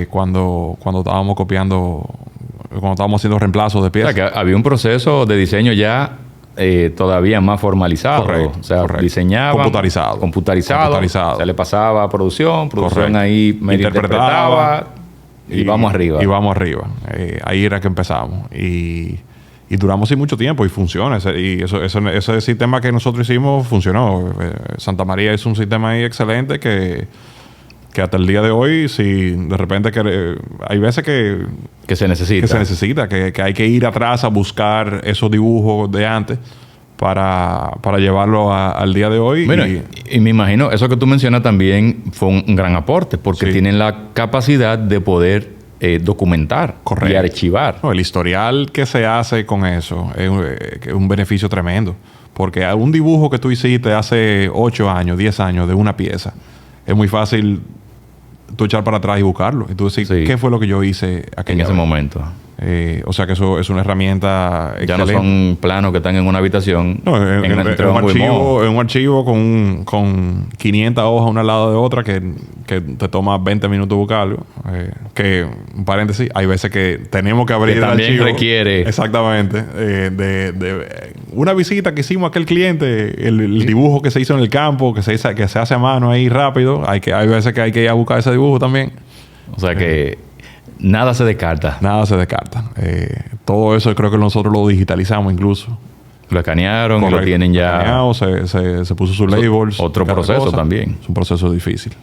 Cuando estábamos copiando... Cuando estábamos haciendo reemplazos de piezas. O sea, que había un proceso de diseño ya... todavía más formalizado. Correcto. O sea, diseñaba... Computarizado. Se le pasaba a producción ahí medio interpretaba y vamos arriba. Ahí era que empezamos. Y duramos así mucho tiempo y funciona. Y ese sistema que nosotros hicimos funcionó. Santa María es un sistema ahí excelente que hasta el día de hoy, si de repente hay veces que se necesita. Que hay que ir atrás a buscar esos dibujos de antes para llevarlo al día de hoy. Bueno, y me imagino, eso que tú mencionas también fue un gran aporte, porque tienen la capacidad de poder documentar y archivar. No, el historial que se hace con eso es un beneficio tremendo. Porque un dibujo que tú hiciste hace 8 años, 10 años de una pieza, es muy fácil tú echar para atrás y buscarlo. Y tú decir, ¿qué fue lo que yo hice en ese momento? O sea que eso es una herramienta excelente. Ya no son planos que están en una habitación. No, en un archivo con 500 hojas una al lado de otra que te toma 20 minutos buscarlo. Que, un paréntesis, hay veces que tenemos que abrir el archivo. También requiere... Exactamente. De una visita que hicimos a aquel cliente, el dibujo que se hizo en el campo, que se hace a mano ahí rápido. Hay veces que hay que ir a buscar ese dibujo también. O sea que... Nada se descarta. Todo eso creo que nosotros lo digitalizamos incluso. Lo escanearon y lo tienen ya... Escaneado, se puso sus labels. Otro proceso también. Es un proceso difícil.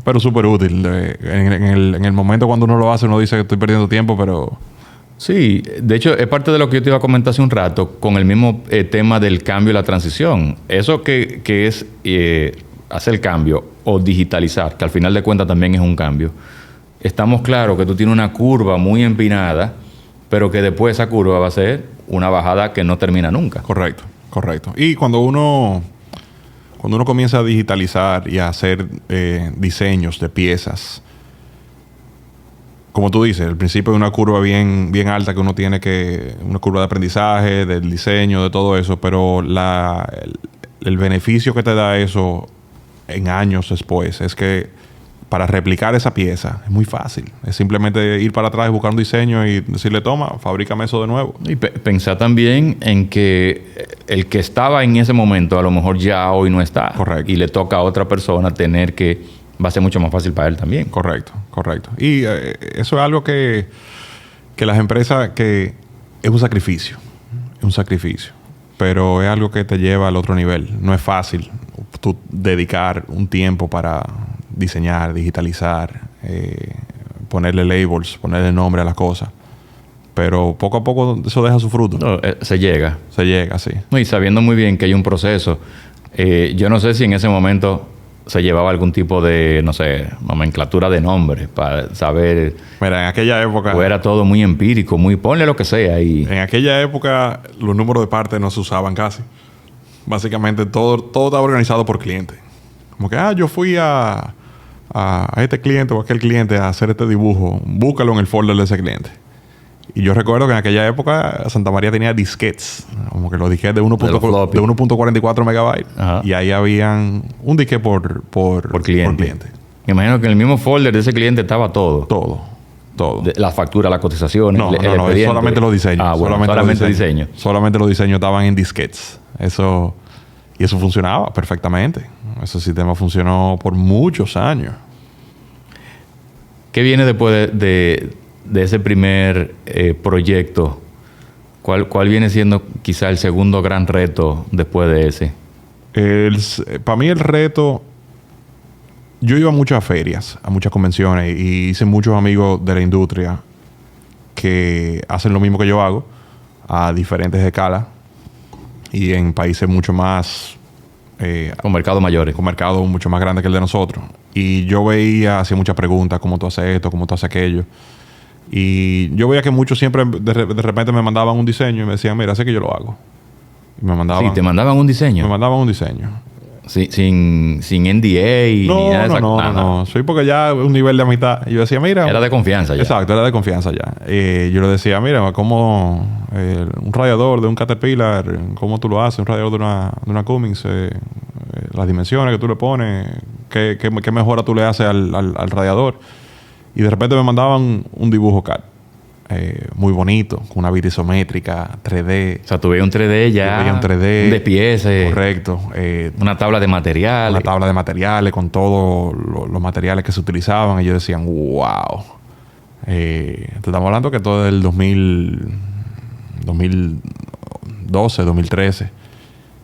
Pero súper útil. En el momento cuando uno lo hace, uno dice que estoy perdiendo tiempo, pero Sí, de hecho es parte de lo que yo te iba a comentar hace un rato con el mismo tema del cambio y la transición. Eso que es hacer el cambio o digitalizar, que al final de cuentas también es un cambio. Estamos claros que tú tienes una curva muy empinada, pero que después esa curva va a ser una bajada que no termina nunca. Correcto, correcto. Y cuando uno comienza a digitalizar y a hacer diseños de piezas, como tú dices, al principio hay una curva bien alta que uno tiene una curva de aprendizaje, del diseño, de todo eso, pero el beneficio que te da eso en años después es que para replicar esa pieza es muy fácil. Es simplemente ir para atrás y buscar un diseño y decirle, toma, fabrícame eso de nuevo. Y pensar también en que el que estaba en ese momento a lo mejor ya hoy no está. Correcto. Y le toca a otra persona tener que... Va a ser mucho más fácil para él también. Correcto. Y eso es algo que las empresas... que es un sacrificio. Es un sacrificio. Pero es algo que te lleva al otro nivel. No es fácil tú dedicar un tiempo para diseñar, digitalizar, ponerle labels, ponerle nombre a las cosas. Pero poco a poco eso deja su fruto. No, se llega. Se llega, sí. No, y sabiendo muy bien que hay un proceso. Yo no sé si en ese momento se llevaba algún tipo de, no sé, nomenclatura de nombre para saber... Mira, en aquella época... O era todo muy empírico, muy... Ponle lo que sea y... En aquella época los números de partes no se usaban casi. Básicamente todo estaba organizado por cliente. Como que, yo fui a este cliente o a aquel cliente a hacer este dibujo. Búscalo en el folder de ese cliente. Y yo recuerdo que en aquella época Santa María tenía disquetes. Como que los disquetes de 1.44 megabytes. Ajá. Y ahí habían un disquete por cliente. Me imagino que en el mismo folder de ese cliente estaba todo. Todo. La factura, las cotizaciones, no, solamente los diseños. Solamente diseños. Solamente los diseños estaban en disquetes. Y eso funcionaba perfectamente. Ese sistema funcionó por muchos años. ¿Qué viene después de ese primer proyecto? ¿Cuál viene siendo quizá el segundo gran reto después de ese? Para mí el reto... Yo iba a muchas ferias, a muchas convenciones y hice muchos amigos de la industria que hacen lo mismo que yo hago a diferentes escalas y en países mucho más... con mercados mayores. Con mercados mucho más grandes que el de nosotros. Y yo hacía muchas preguntas, ¿cómo tú haces esto? ¿Cómo tú haces aquello? Y yo veía que muchos siempre de repente me mandaban un diseño y me decían, mira, sé que yo lo hago. Y me mandaban... Sí, te mandaban un diseño. Me mandaban un diseño. Sin NDA y ni nada de eso. No. Sí, porque ya un nivel de amistad. Y yo decía, mira... Era de confianza ya. Exacto, era de confianza ya. Yo le decía, mira, ¿cómo un radiador de un Caterpillar, cómo tú lo haces? Un radiador de una Cummins, las dimensiones que tú le pones, qué mejora tú le haces al radiador. Y de repente me mandaban un dibujo CAD. Muy bonito, con una vista isométrica, 3D. O sea, tú veías un 3D ya. Yo veía un 3D. De piezas. Correcto. Una tabla de materiales. Una tabla de materiales con todos los materiales que se utilizaban. Y yo decía, wow. Te estamos hablando que todo es del 2012, 2013.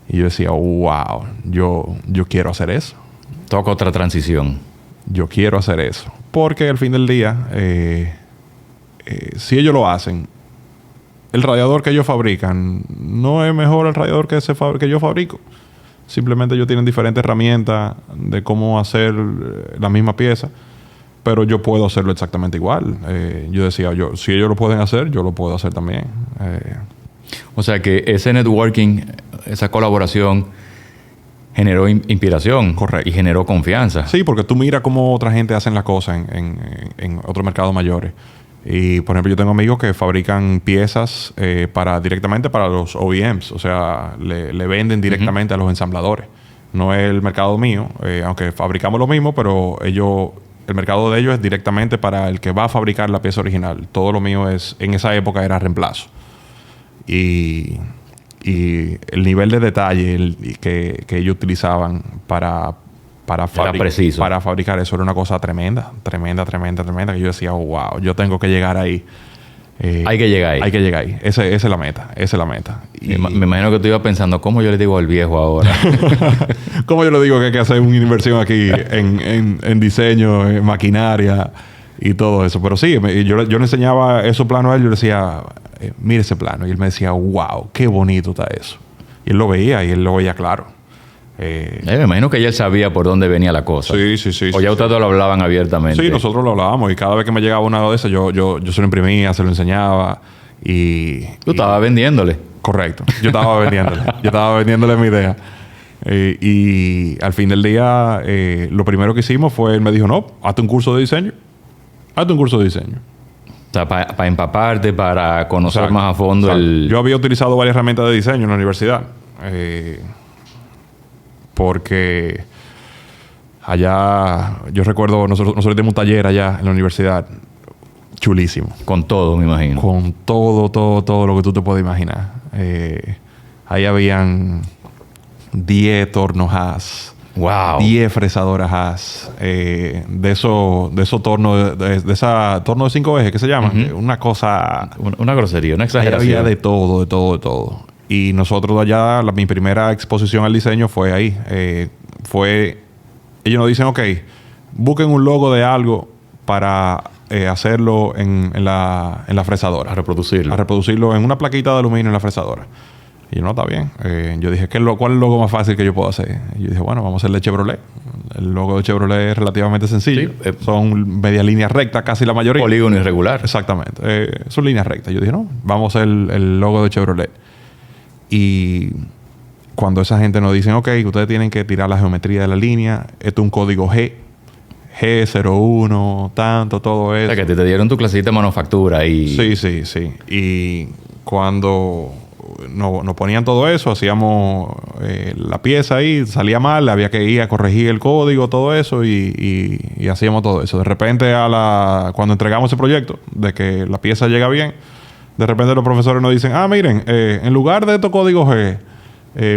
Y yo decía, wow, yo quiero hacer eso. Toca otra transición. Yo quiero hacer eso. Porque al fin del día... si ellos lo hacen, el radiador que ellos fabrican no es mejor el radiador que yo fabrico. Simplemente ellos tienen diferentes herramientas de cómo hacer la misma pieza, pero yo puedo hacerlo exactamente igual. Yo decía, si ellos lo pueden hacer, yo lo puedo hacer también. O sea que ese networking, esa colaboración generó inspiración. Correcto. Y generó confianza. Sí, porque tú miras cómo otra gente hace las cosas en otros mercados mayores. Y, por ejemplo, yo tengo amigos que fabrican piezas directamente para los OEMs. O sea, le venden directamente a los ensambladores. No es el mercado mío, aunque fabricamos lo mismo, pero el mercado de ellos es directamente para el que va a fabricar la pieza original. Todo lo mío en esa época era reemplazo. Y el nivel de detalle que ellos utilizaban para fabricar eso era una cosa tremenda, que yo decía, wow, yo tengo que llegar ahí. Hay que llegar ahí. Esa es la meta. Y me imagino que tú ibas pensando, ¿cómo yo le digo al viejo ahora? ¿Cómo yo le digo que hay que hacer una inversión aquí en diseño, en maquinaria? y todo eso. Pero sí, yo le enseñaba esos planos a él. Yo le decía, mire ese plano. Y él me decía, wow, qué bonito está eso. Y él lo veía y él lo veía claro. Me imagino que ya él sabía por dónde venía la cosa. Sí. O ya ustedes lo hablaban abiertamente. Sí, nosotros lo hablábamos. Y cada vez que me llegaba una de esas, yo se lo imprimía, se lo enseñaba. Tú estabas vendiéndole. Correcto. Yo estaba vendiéndole mi idea. Y al fin del día, lo primero que hicimos fue, él me dijo, no, hazte un curso de diseño. O sea, para empaparte, para conocer más a fondo Yo había utilizado varias herramientas de diseño en la universidad. Porque allá, yo recuerdo, nosotros tenemos un taller allá en la universidad. Chulísimo. Con todo, me imagino. Con todo lo que tú te puedes imaginar. Ahí habían 10 tornos Haas. Wow. 10 fresadoras Haas. De esos tornos, de esa torno de 5 ejes, ¿qué se llama? Una cosa... Una grosería, una exageración. Ahí había de todo. Y nosotros allá, mi primera exposición al diseño fue ahí. Ellos nos dicen, ok, busquen un logo de algo para hacerlo en la fresadora. A reproducirlo en una plaquita de aluminio en la fresadora. Y yo, no, está bien. Yo dije, ¿cuál es el logo más fácil que yo puedo hacer? Y yo dije, bueno, vamos a hacerle Chevrolet. El logo de Chevrolet es relativamente sencillo. Sí, son media líneas rectas, casi la mayoría. Polígono irregular. Exactamente. Son líneas rectas. Yo dije, no, vamos a hacer el logo de Chevrolet. Y cuando esa gente nos dice, ok, ustedes tienen que tirar la geometría de la línea. Esto es un código G01, tanto, todo eso. O sea, que te dieron tu clasita de manufactura y... Sí. Y cuando nos ponían todo eso, hacíamos la pieza ahí, salía mal, había que ir a corregir el código, todo eso, y hacíamos todo eso. De repente, cuando entregamos ese proyecto, de que la pieza llega bien, de repente los profesores nos dicen, miren, en lugar de estos códigos G,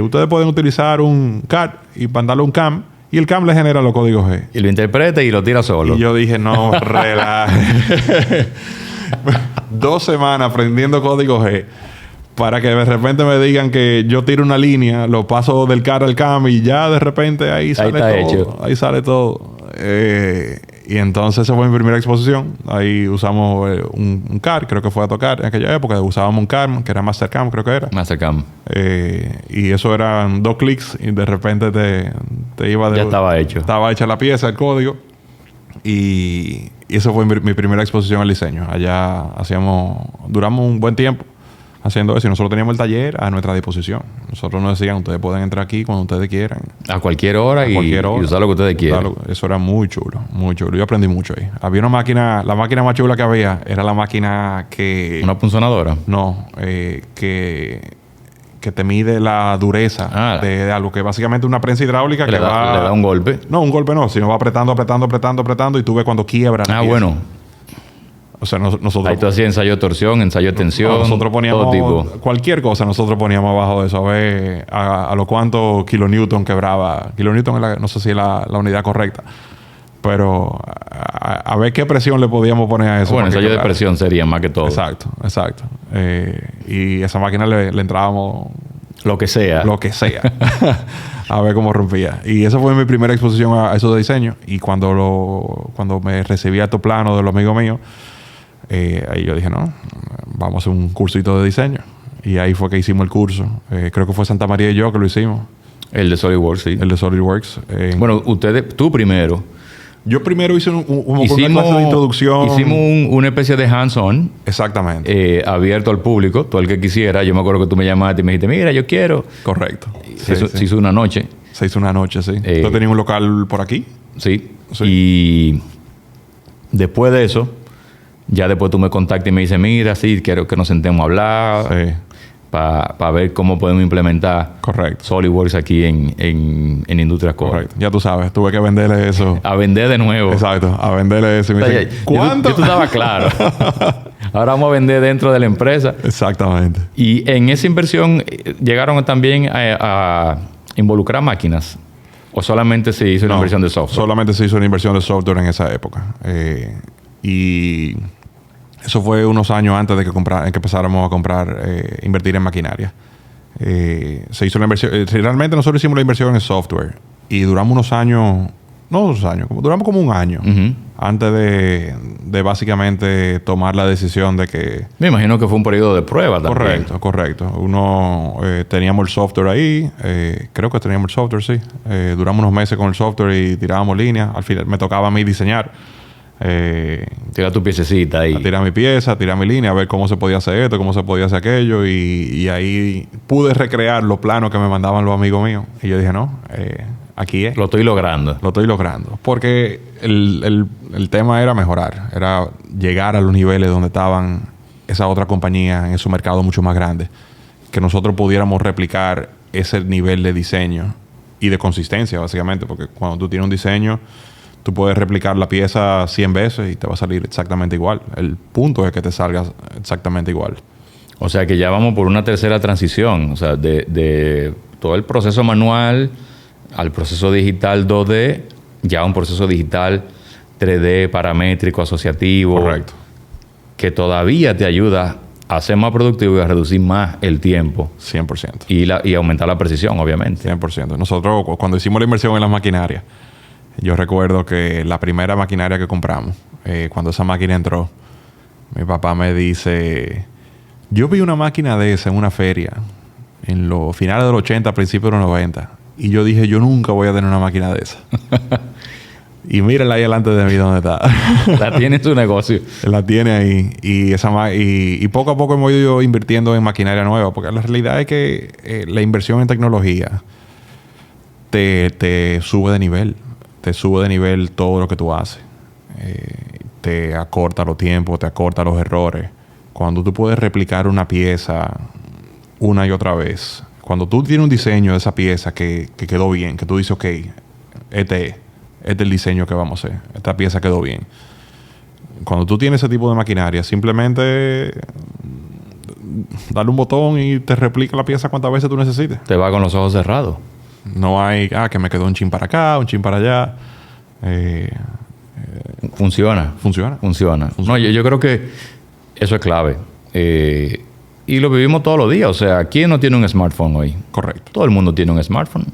ustedes pueden utilizar un CAD y mandarle un CAM, y el CAM le genera los códigos G. Y lo interpreta y lo tira solo. Y yo dije, no, relaje. 2 semanas aprendiendo códigos G para que de repente me digan que yo tiro una línea, lo paso del CAD al CAM y ya de repente ahí sale todo. Hecho. Ahí sale todo. Y entonces esa fue mi primera exposición. Ahí usamos un CAD, creo que fue a tocar en aquella época. Usábamos un CAD, que era Mastercam, creo que era. Mastercam. Y eso eran 2 clics y de repente te iba de... Ya estaba hecho. Estaba hecha la pieza, el código. Y eso fue mi primera exposición al diseño. Allá duramos un buen tiempo haciendo eso. Y nosotros teníamos el taller a nuestra disposición. Nosotros nos decían, ustedes pueden entrar aquí cuando ustedes quieran. A cualquier hora y usar lo que ustedes quieran. Eso era muy chulo, muy chulo. Yo aprendí mucho ahí. Había una máquina, la máquina más chula que había era la máquina que... ¿Una punzonadora? No, que te mide la dureza de algo. Que básicamente es una prensa hidráulica que le da un golpe. No, un golpe no. Sino va apretando y tú ves cuando quiebra. Bueno. O sea, nosotros... Ahí tú hacías ensayo de torsión, ensayo de tensión. Nosotros poníamos... todo tipo. Cualquier cosa nosotros poníamos abajo de eso. A ver a lo cuánto kilonewton quebraba. Kilonewton no sé si es la unidad correcta. Pero a ver qué presión le podíamos poner a eso. Bueno, ensayo de presión sería más que todo. Exacto. Y esa máquina le entrábamos... Lo que sea. A ver cómo rompía. Y esa fue mi primera exposición a eso de diseño. Y cuando me recibía estos planos de los amigos míos, ahí yo dije, no, vamos a hacer un cursito de diseño. Y ahí fue que hicimos el curso. Creo que fue Santa María y yo que lo hicimos. El de SolidWorks, sí. El de SolidWorks. Bueno, tú primero. Yo primero hice una clase de introducción. Hicimos una especie de hands-on. Exactamente. Abierto al público, todo el que quisiera. Yo me acuerdo que tú me llamaste y me dijiste, mira, yo quiero. Correcto. Se hizo una noche. Se hizo una noche, sí. ¿Tú tenías un local por aquí? Sí. Y después de eso, ya después tú me contactas y me dices, mira, sí, quiero que nos sentemos a hablar. Sí. Para ver cómo podemos implementar SolidWorks aquí en Industrias Core. Correcto. Ya tú sabes, tuve que venderle eso. A vender de nuevo. Exacto, a venderle eso. Y me dicen, ¿cuánto? Yo tú estabas claro. Ahora vamos a vender dentro de la empresa. Exactamente. Y en esa inversión llegaron también a involucrar máquinas. ¿O solamente se hizo una inversión de software? Solamente se hizo una inversión de software en esa época. Y eso fue unos años antes de que empezáramos a invertir en maquinaria. Se hizo la inversión. Realmente nosotros hicimos la inversión en software. Y duramos unos años, duramos como un año antes de básicamente tomar la decisión de que... Me imagino que fue un periodo de prueba también. Correcto. Teníamos el software ahí. Creo que teníamos el software, sí. Duramos unos meses con el software y tirábamos líneas. Al final me tocaba a mí diseñar. Tira tu piececita ahí. Tirar mi pieza, tirar mi línea, a ver cómo se podía hacer esto, cómo se podía hacer aquello. Y ahí pude recrear los planos que me mandaban los amigos míos. Y yo dije, no, aquí es. Lo estoy logrando. Porque el tema era mejorar. Era llegar a los niveles donde estaban esas otras compañías en esos mercados mucho más grandes. Que nosotros pudiéramos replicar ese nivel de diseño y de consistencia, básicamente. Porque cuando tú tienes un diseño, tú puedes replicar la pieza 100 veces y te va a salir exactamente igual. El punto es que te salga exactamente igual. O sea que ya vamos por una tercera transición. O sea, de todo el proceso manual al proceso digital 2D, ya un proceso digital 3D, paramétrico, asociativo. Correcto. Que todavía te ayuda a ser más productivo y a reducir más el tiempo. 100%. Y aumentar la precisión, obviamente. 100%. Nosotros, cuando hicimos la inversión en las maquinarias, yo recuerdo que la primera maquinaria que compramos, cuando esa máquina entró, mi papá me dice... Yo vi una máquina de esa en una feria en los finales de los 80, principios de los 90. Y yo dije, yo nunca voy a tener una máquina de esa. Y mírenla ahí delante de mí donde está. La tiene en tu negocio. La tiene ahí. Y poco a poco hemos ido invirtiendo en maquinaria nueva. Porque la realidad es que la inversión en tecnología te sube de nivel. Te sube de nivel todo lo que tú haces. Te acorta los tiempos, te acorta los errores. Cuando tú puedes replicar una pieza una y otra vez. Cuando tú tienes un diseño de esa pieza que quedó bien, que tú dices, ok, este es el diseño que vamos a hacer. Esta pieza quedó bien. Cuando tú tienes ese tipo de maquinaria, simplemente darle un botón y te replica la pieza cuantas veces tú necesites. Te va con los ojos cerrados. No hay, que me quedó un chin para acá, un chin para allá. Funciona. No, yo creo que eso es clave. Y lo vivimos todos los días. O sea, ¿quién no tiene un smartphone hoy? Correcto. Todo el mundo tiene un smartphone.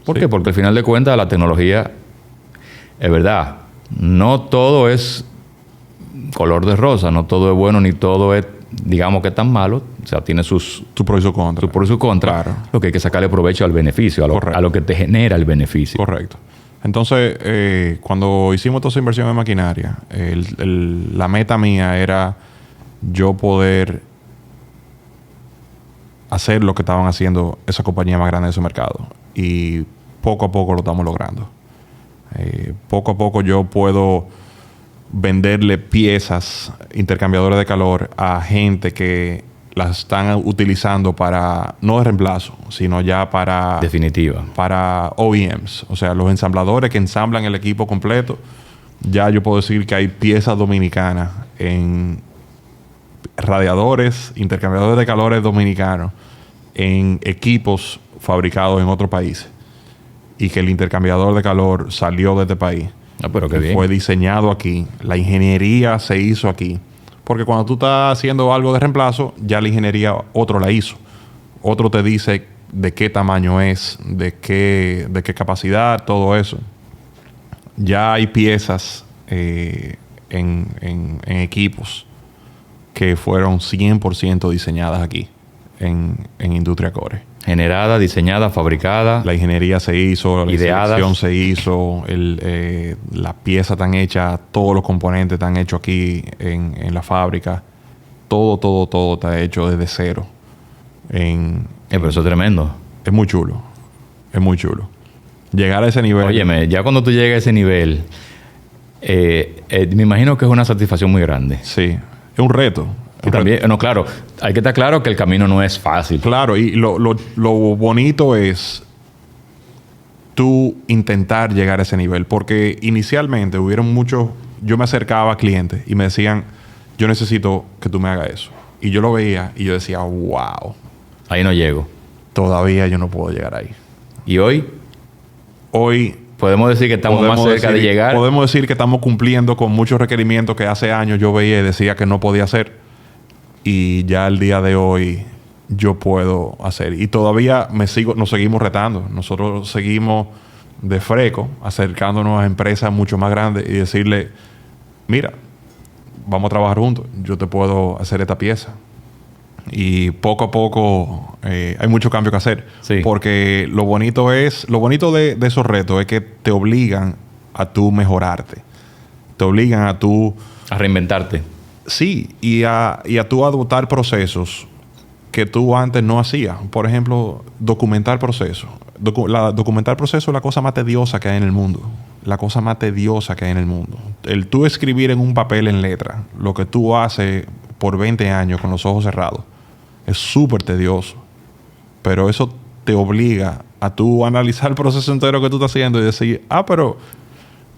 ¿Por qué? Porque al final de cuentas la tecnología, es verdad, no todo es color de rosa, no todo es bueno ni todo es, digamos que tan malo. O sea, tiene sus pros y sus contras. Sus pros y sus contras. Claro. Lo que hay que sacarle provecho al beneficio, a lo que te genera el beneficio. Correcto. Entonces, cuando hicimos toda esa inversión en maquinaria, la meta mía era yo poder hacer lo que estaban haciendo esa compañía más grande de ese mercado. Y poco a poco lo estamos logrando. Poco a poco yo puedo venderle piezas, intercambiadores de calor, a gente que las están utilizando para, no de reemplazo, sino ya para... Definitiva. Para OEMs. O sea, los ensambladores que ensamblan el equipo completo. Ya yo puedo decir que hay piezas dominicanas en radiadores, intercambiadores de calores dominicanos, en equipos fabricados en otros países. Y que el intercambiador de calor salió de este país. Pero qué bien. Fue diseñado aquí. La ingeniería se hizo aquí. Porque cuando tú estás haciendo algo de reemplazo, ya la ingeniería otro la hizo. Otro te dice de qué tamaño es, de qué capacidad, todo eso. Ya hay piezas en equipos que fueron 100% diseñadas aquí, en Industria Core. Generada, diseñada, fabricada. La ingeniería se hizo, la ideadas. selección se hizo, la pieza están hecha, todos los componentes están hechos aquí en la fábrica. Todo está hecho desde cero. Pero eso es tremendo. Es muy chulo. Es muy chulo. Llegar a ese nivel... Óyeme, ya cuando tú llegas a ese nivel, me imagino que es una satisfacción muy grande. Sí. Es un reto. Y también, no, claro, hay que estar claro que el camino no es fácil. Claro, y lo bonito es tú intentar llegar a ese nivel. Porque inicialmente hubieron muchos... Yo me acercaba a clientes y me decían, yo necesito que tú me hagas eso. Y yo lo veía y yo decía, wow. Ahí no llego. Todavía yo no puedo llegar ahí. ¿Y hoy? Hoy... Podemos decir que estamos más cerca de llegar. Podemos decir que estamos cumpliendo con muchos requerimientos que hace años yo veía y decía que no podía hacer. Y ya el día de hoy yo puedo hacer. Y todavía nos seguimos retando. Nosotros seguimos de freco, acercándonos a empresas mucho más grandes y decirle, mira, vamos a trabajar juntos. Yo te puedo hacer esta pieza. Y poco a poco hay mucho cambio que hacer. Sí. Porque lo bonito de esos retos es que te obligan a tú mejorarte. Te obligan a tú... A reinventarte. Sí, y a tú adoptar procesos que tú antes no hacías. Por ejemplo, documentar procesos. Documentar procesos es la cosa más tediosa que hay en el mundo. La cosa más tediosa que hay en el mundo. El tú escribir en un papel en letra lo que tú haces por 20 años con los ojos cerrados es súper tedioso. Pero eso te obliga a tú analizar el proceso entero que tú estás haciendo y decir, pero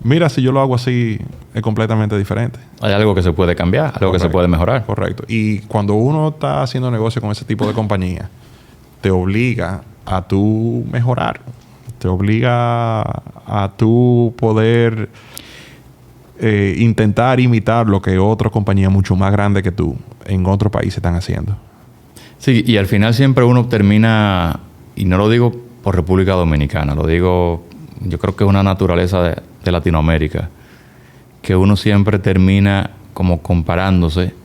mira, si yo lo hago así, es completamente diferente. Hay algo que se puede cambiar, algo que se puede mejorar. Correcto. Y cuando uno está haciendo negocio con ese tipo de compañía, te obliga a tú mejorar. Te obliga a tú poder intentar imitar lo que otras compañías mucho más grandes que tú en otros países están haciendo. Sí, y al final siempre uno termina, y no lo digo por República Dominicana, lo digo, yo creo que es una naturaleza de Latinoamérica, que uno siempre termina como comparándose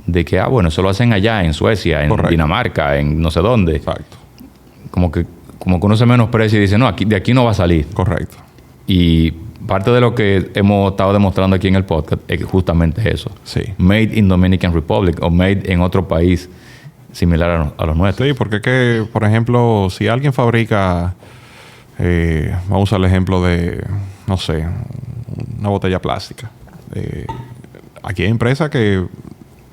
de que, bueno, eso lo hacen allá, en Suecia, en Correcto. Dinamarca, en no sé dónde. Exacto. Como que uno se menosprecia y dice, no, de aquí no va a salir. Correcto. Y parte de lo que hemos estado demostrando aquí en el podcast es justamente eso. Sí. Made in Dominican Republic o made en otro país similar a los nuestros. Sí, porque es que, por ejemplo, si alguien fabrica, vamos a usar el ejemplo de, no sé, una botella plástica. Aquí hay empresas que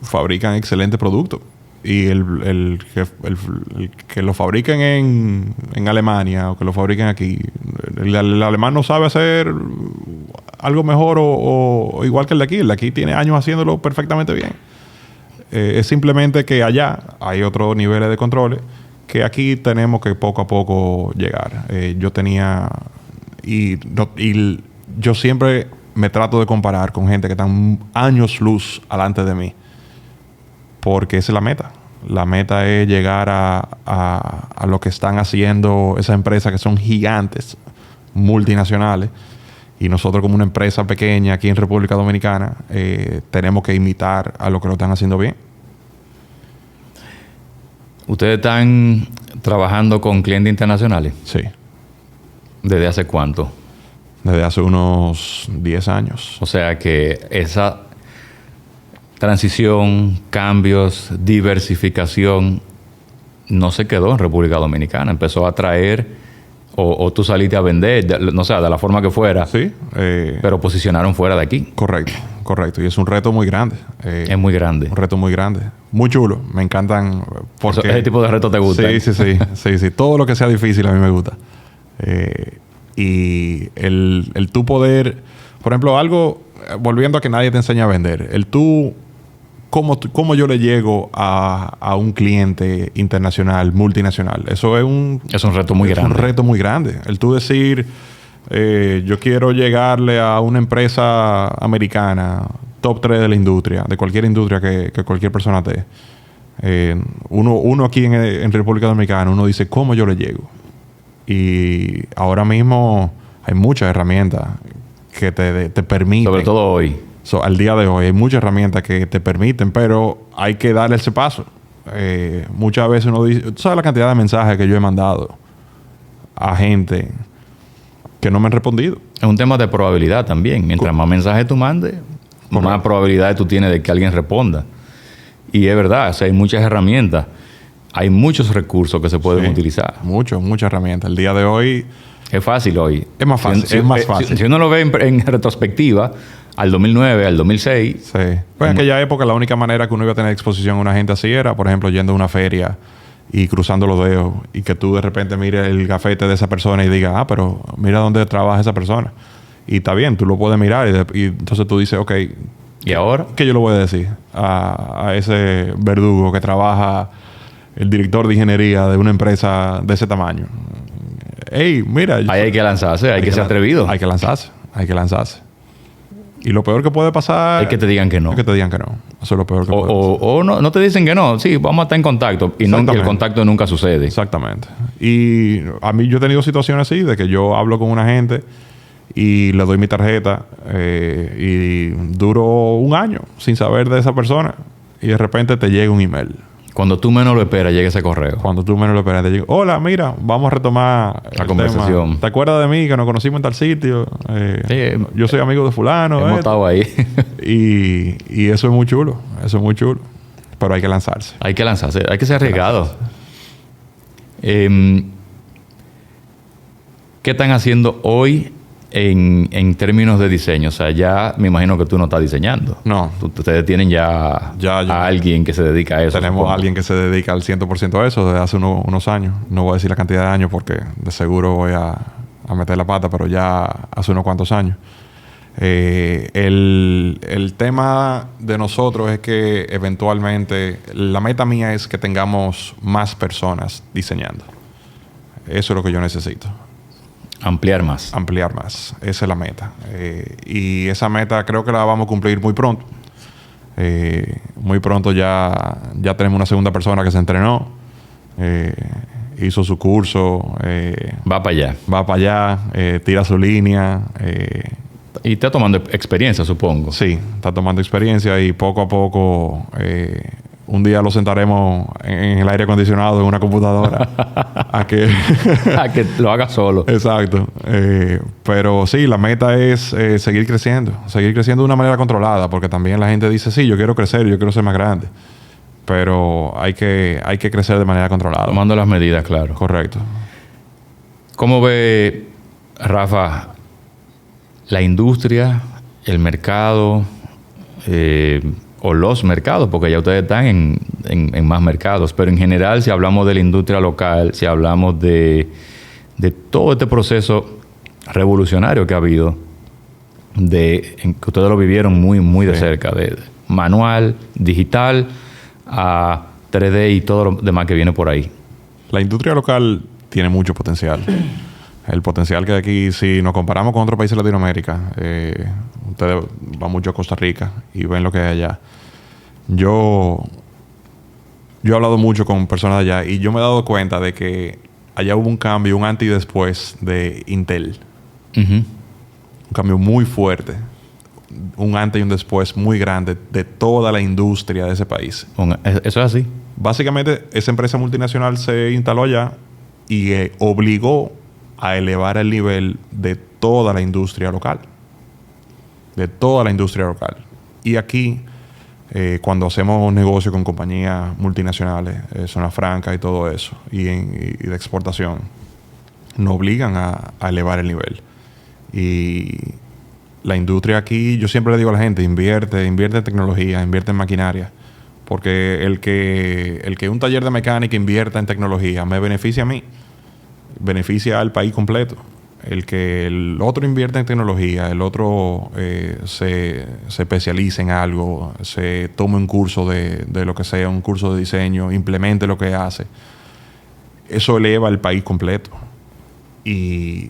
fabrican excelentes productos. Y el que lo fabriquen en Alemania o que lo fabriquen aquí, el alemán no sabe hacer algo mejor o igual que el de aquí. El de aquí tiene años haciéndolo perfectamente bien. Es simplemente que allá hay otros niveles de controles que aquí tenemos que poco a poco llegar. Yo siempre me trato de comparar con gente que están años luz alante de mí. Porque esa es la meta. La meta es llegar a lo que están haciendo esas empresas que son gigantes, multinacionales. Y nosotros como una empresa pequeña aquí en República Dominicana tenemos que imitar a lo que lo están haciendo bien. ¿Ustedes están trabajando con clientes internacionales? Sí. ¿Desde hace cuánto? Desde hace unos 10 años. O sea que esa transición, cambios, diversificación no se quedó en República Dominicana. Empezó a traer o tú saliste a vender, no sé, de la forma que fuera. Sí. Pero posicionaron fuera de aquí. Correcto. Y es un reto muy grande. Es muy grande. Un reto muy grande. Muy chulo. Me encantan. Porque ¿Ese tipo de retos te gusta? Sí. Todo lo que sea difícil a mí me gusta. Y el tú poder... Por ejemplo, algo... Volviendo a que nadie te enseña a vender. El tú... ¿Cómo yo le llego a un cliente internacional, multinacional? Eso es un reto muy grande. Un reto muy grande. El tú decir, yo quiero llegarle a una empresa americana, top 3 de la industria, de cualquier industria que cualquier persona esté. Uno aquí en República Dominicana, uno dice, ¿cómo yo le llego? Y ahora mismo hay muchas herramientas que te permiten. Sobre todo hoy. Al día de hoy hay muchas herramientas que te permiten, pero hay que darle ese paso. Muchas veces uno dice... ¿Tú sabes la cantidad de mensajes que yo he mandado a gente que no me han respondido? Es un tema de probabilidad también. Mientras más mensajes tú mandes, más probabilidades tú tienes de que alguien responda. Y es verdad, o sea, hay muchas herramientas. Hay muchos recursos que se pueden utilizar. Muchas herramientas. El día de hoy... Es fácil hoy. Es más fácil. Si uno lo ve en retrospectiva... Al 2009, al 2006. Sí. Pues en aquella época la única manera que uno iba a tener exposición a una gente así era, por ejemplo, yendo a una feria y cruzando los dedos y que tú de repente mires el gafete de esa persona y digas, pero mira dónde trabaja esa persona. Y está bien, tú lo puedes mirar y entonces tú dices, ok. ¿Y ahora? ¿Qué yo le voy a decir a ese verdugo que trabaja el director de ingeniería de una empresa de ese tamaño? Ey, mira. Ahí hay que lanzarse, hay que ser atrevido. Hay que lanzarse. Y lo peor que puede pasar... Es que te digan que no. Es que te digan que no. Eso es lo peor que puede pasar. O no te dicen que no. Sí, vamos a estar en contacto. Y el contacto nunca sucede. Exactamente. Y a mí yo he tenido situaciones así de que yo hablo con una gente y le doy mi tarjeta y duro un año sin saber de esa persona y de repente te llega un email. Cuando tú menos lo esperas, llega ese correo. Cuando tú menos lo esperas, te llega, hola, mira, vamos a retomar la conversación. Tema. ¿Te acuerdas de mí que nos conocimos en tal sitio? Yo soy amigo de fulano. Hemos estado ahí. y eso es muy chulo. Eso es muy chulo. Pero hay que lanzarse. Hay que lanzarse. Hay que ser arriesgado. ¿Qué están haciendo hoy en términos de diseño? O sea, ya me imagino que tú no estás diseñando. No. Ustedes tienen ya a alguien que se dedica a eso. Tenemos a alguien que se dedica al 100% a eso desde hace unos años. No voy a decir la cantidad de años porque de seguro voy a meter la pata, pero ya hace unos cuantos años. El tema de nosotros es que eventualmente la meta mía es que tengamos más personas diseñando. Eso es lo que yo necesito. Ampliar más. Ampliar más. Esa es la meta. Y esa meta creo que la vamos a cumplir muy pronto. Muy pronto ya tenemos una segunda persona que se entrenó. Hizo su curso. Va para allá. Va para allá. Tira su línea. Y está tomando experiencia, supongo. Sí, está tomando experiencia y poco a poco un día lo sentaremos en el aire acondicionado en una computadora a que lo haga solo. Exacto. Pero sí, la meta es seguir creciendo de una manera controlada, porque también la gente dice, sí, yo quiero crecer, yo quiero ser más grande. Pero hay que crecer de manera controlada. Tomando las medidas, claro. Correcto. ¿Cómo ve, Rafa, la industria, el mercado o los mercados? Porque ya ustedes están en más mercados, pero en general, si hablamos de la industria local, si hablamos de todo este proceso revolucionario que ha habido, que ustedes lo vivieron muy, muy de cerca, de manual, digital, a 3D y todo lo demás que viene por ahí. La industria local tiene mucho potencial. El potencial que aquí, si nos comparamos con otros países de Latinoamérica, ustedes van mucho a Costa Rica y ven lo que hay allá. Yo he hablado mucho con personas de allá y yo me he dado cuenta de que allá hubo un cambio, un antes y después de Intel. Un cambio muy fuerte. Un antes y un después muy grande de toda la industria de ese país. ¿Eso es así? Básicamente, esa empresa multinacional se instaló allá y obligó a elevar el nivel de toda la industria local. De toda la industria local. Y aquí, cuando hacemos negocio con compañías multinacionales, zona franca y todo eso, y de exportación, nos obligan a elevar el nivel. Y la industria aquí, yo siempre le digo a la gente, invierte en tecnología, invierte en maquinaria. Porque el que un taller de mecánica invierta en tecnología me beneficia a mí. Beneficia al país completo. El otro invierte en tecnología, el otro se especializa en algo, se tome un curso de lo que sea, un curso de diseño, implemente lo que hace. Eso eleva al país completo. Y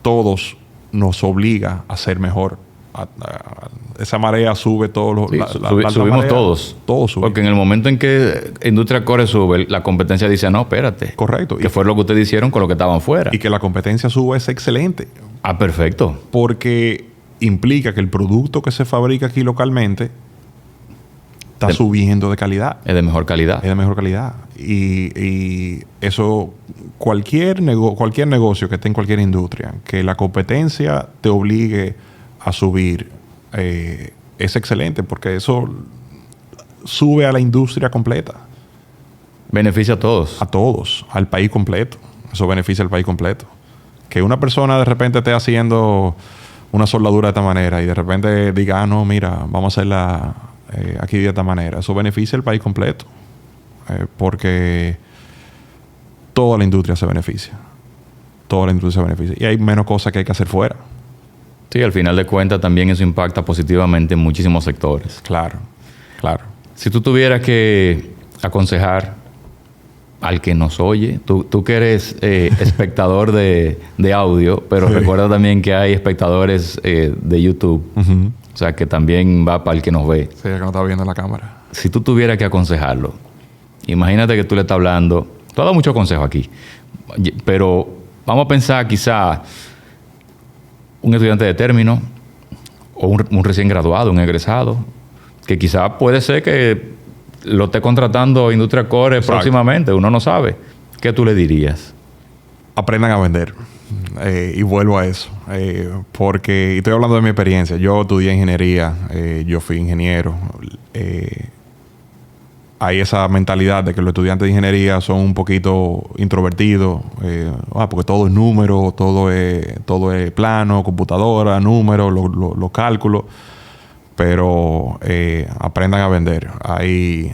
todos nos obliga a ser mejor. Esa marea sube todos los... subimos marea, todos. Todos suben. Porque en el momento en que Industria Core sube, la competencia dice, no, espérate. Correcto. Que fue lo que ustedes hicieron con lo que estaban fuera. Y que la competencia suba es excelente. Ah, perfecto. Porque implica que el producto que se fabrica aquí localmente está subiendo de calidad. Es de mejor calidad. Es de mejor calidad. Y eso, cualquier negocio que esté en cualquier industria, que la competencia te obligue a subir, es excelente, porque eso sube a la industria completa. Beneficia a todos. A todos, al país completo. Eso beneficia al país completo. Que una persona de repente esté haciendo una soldadura de esta manera y de repente diga, no, mira, vamos a hacerla aquí de esta manera. Eso beneficia al país completo. Porque toda la industria se beneficia. Toda la industria se beneficia. Y hay menos cosas que hay que hacer fuera. Sí, al final de cuentas también eso impacta positivamente en muchísimos sectores. Claro, claro. Si tú tuvieras que aconsejar al que nos oye, tú que eres espectador de audio, pero recuerda también que hay espectadores de YouTube. O sea, que también va para el que nos ve. Sí, el que no está viendo en la cámara. Si tú tuvieras que aconsejarlo, imagínate que tú le estás hablando... Tú has dado mucho consejo aquí, pero vamos a pensar quizá... un estudiante de término o un recién graduado, un egresado, que quizás puede ser que lo esté contratando Industria Core próximamente, uno no sabe. ¿Qué tú le dirías? Aprendan a vender. Y vuelvo a eso. Porque estoy hablando de mi experiencia. Yo estudié ingeniería. Yo fui ingeniero. Hay esa mentalidad de que los estudiantes de ingeniería son un poquito introvertidos. Porque todo es número, todo es plano, computadora, números, los cálculos. Pero aprendan a vender.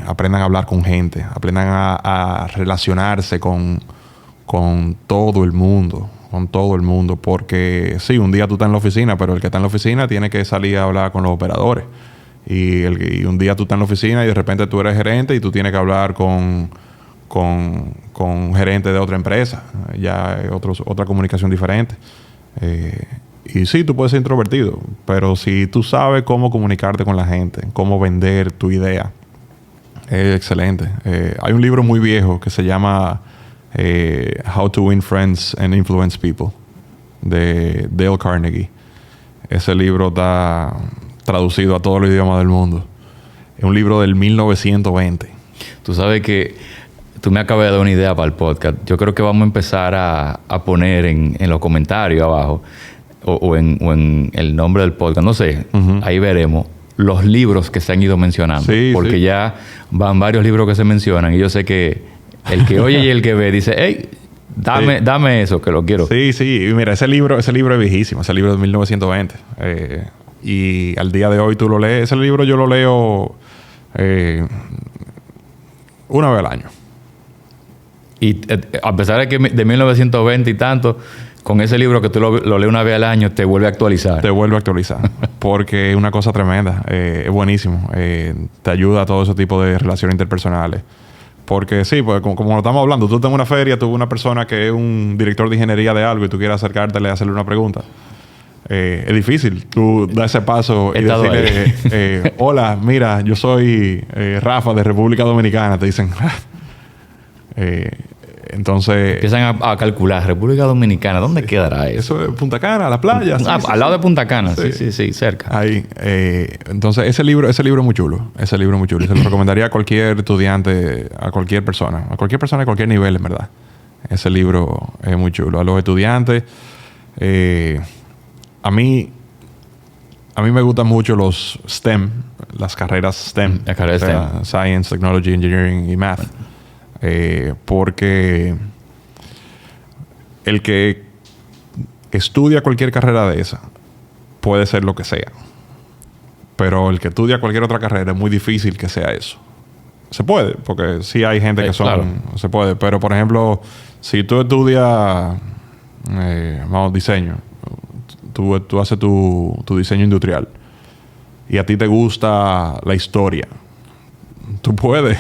Aprendan a hablar con gente. Aprendan a relacionarse con todo el mundo. Con todo el mundo. Porque sí, un día tú estás en la oficina, pero el que está en la oficina tiene que salir a hablar con los operadores. Y un día tú estás en la oficina y de repente tú eres gerente y tú tienes que hablar con gerente de otra empresa. Ya es otra comunicación diferente. Y sí, tú puedes ser introvertido, pero si tú sabes cómo comunicarte con la gente, cómo vender tu idea, es excelente. Hay un libro muy viejo que se llama How to Win Friends and Influence People, de Dale Carnegie. Ese libro está traducido a todos los idiomas del mundo. Es un libro del 1920. Tú sabes que tú me acabas de dar una idea para el podcast. Yo creo que vamos a empezar a poner en los comentarios abajo o en el nombre del podcast, no sé, ahí veremos los libros que se han ido mencionando. Sí, porque ya van varios libros que se mencionan y yo sé que el que oye y el que ve dice, hey, dame eso, que lo quiero. Sí. Y mira, ese libro es viejísimo. Ese libro es de 1920. Y al día de hoy tú lo lees. Ese libro yo lo leo una vez al año. Y a pesar de que de 1920 y tanto, con ese libro que tú lo lees una vez al año, te vuelve a actualizar. Te vuelve a actualizar. Porque es una cosa tremenda. Es buenísimo. Te ayuda a todo ese tipo de relaciones interpersonales. Porque sí, pues como lo estamos hablando, tú estás en una feria, tú ves una persona que es un director de ingeniería de algo y tú quieres acercártele a hacerle una pregunta. Es difícil. Tú das ese paso y decirle, hola, mira, yo soy Rafa de República Dominicana. Te dicen, entonces... Empiezan a calcular. República Dominicana, ¿dónde quedará eso? Eso es Punta Cana, la playa. Al lado de Punta Cana. Sí, cerca. Ahí. Entonces, ese libro es muy chulo. Ese libro es muy chulo. Y se lo recomendaría a cualquier estudiante, a cualquier persona de cualquier nivel, en verdad. Ese libro es muy chulo. A los estudiantes, a mí me gustan mucho los STEM, las carreras STEM. Las carreras STEM. Science, Technology, Engineering y Math. Porque el que estudia cualquier carrera de esa puede ser lo que sea. Pero el que estudia cualquier otra carrera es muy difícil que sea eso. Se puede, porque sí hay gente que son... Claro. Se puede. Pero, por ejemplo, si tú estudias diseño, tú haces tu diseño industrial y a ti te gusta la historia, tú puedes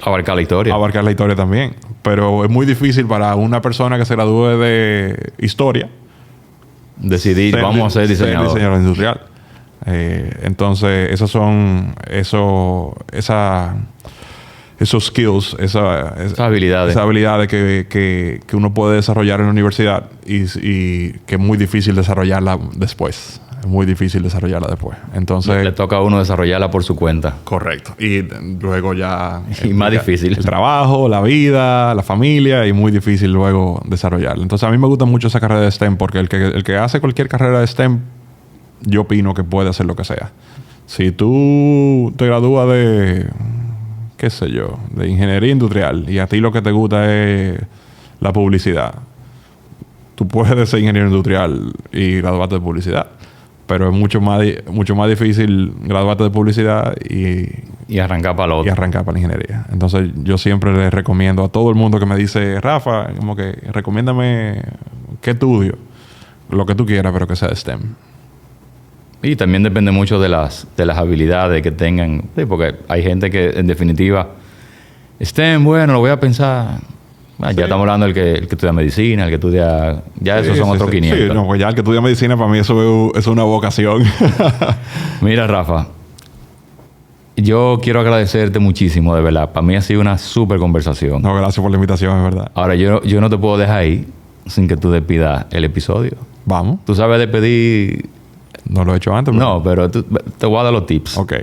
abarcar la historia. Abarcar la historia también. Pero es muy difícil para una persona que se gradúe de historia decidir, vamos a ser diseñador industrial. Entonces, esos skills, esas habilidades que uno puede desarrollar en la universidad y que es muy difícil desarrollarla después. Es muy difícil desarrollarla después. Entonces... Le toca a uno desarrollarla por su cuenta. Correcto. Y luego ya... Y más difícil. El trabajo, la vida, la familia, y muy difícil luego desarrollarla. Entonces, a mí me gusta mucho esa carrera de STEM porque el que hace cualquier carrera de STEM, yo opino que puede hacer lo que sea. Si tú te gradúas de... qué sé yo, de ingeniería industrial y a ti lo que te gusta es la publicidad, tú puedes ser ingeniero industrial y graduarte de publicidad, pero es mucho más difícil graduarte de publicidad y arrancar para lo otro. Y arrancar para la ingeniería. Entonces, yo siempre les recomiendo a todo el mundo que me dice, Rafa, como que recomiéndame qué estudio, lo que tú quieras, pero que sea de STEM. Y también depende mucho de las habilidades que tengan. Sí, porque hay gente que, en definitiva, STEM, bueno, lo voy a pensar. Bueno, ya estamos hablando del que estudia medicina, el que estudia... Ya esos son otros 500. Sí, no, pues ya el que estudia medicina, para mí eso es una vocación. Mira, Rafa, yo quiero agradecerte muchísimo, de verdad. Para mí ha sido una súper conversación. No, gracias por la invitación, es verdad. Ahora, yo no te puedo dejar ahí sin que tú despidas el episodio. Vamos. ¿Tú sabes despedir? No lo he hecho antes. No, pero te voy a dar los tips. Ok.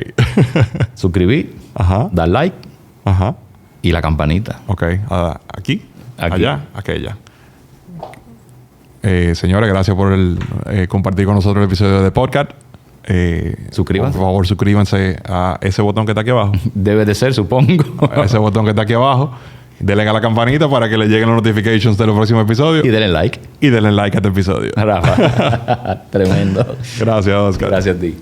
Suscribir. Ajá. Dar like. Ajá. Y la campanita. Ok. Aquí. Allá. Aquella. Señores, gracias por compartir con nosotros el episodio de podcast. Suscríbanse. Por favor, suscríbanse a ese botón que está aquí abajo. Debe de ser, supongo. A ese botón que está aquí abajo. Denle a la campanita para que le lleguen las notifications de los próximos episodios. Y denle like. Y denle like a este episodio. Rafa. Tremendo. Gracias, Oscar. Gracias a ti.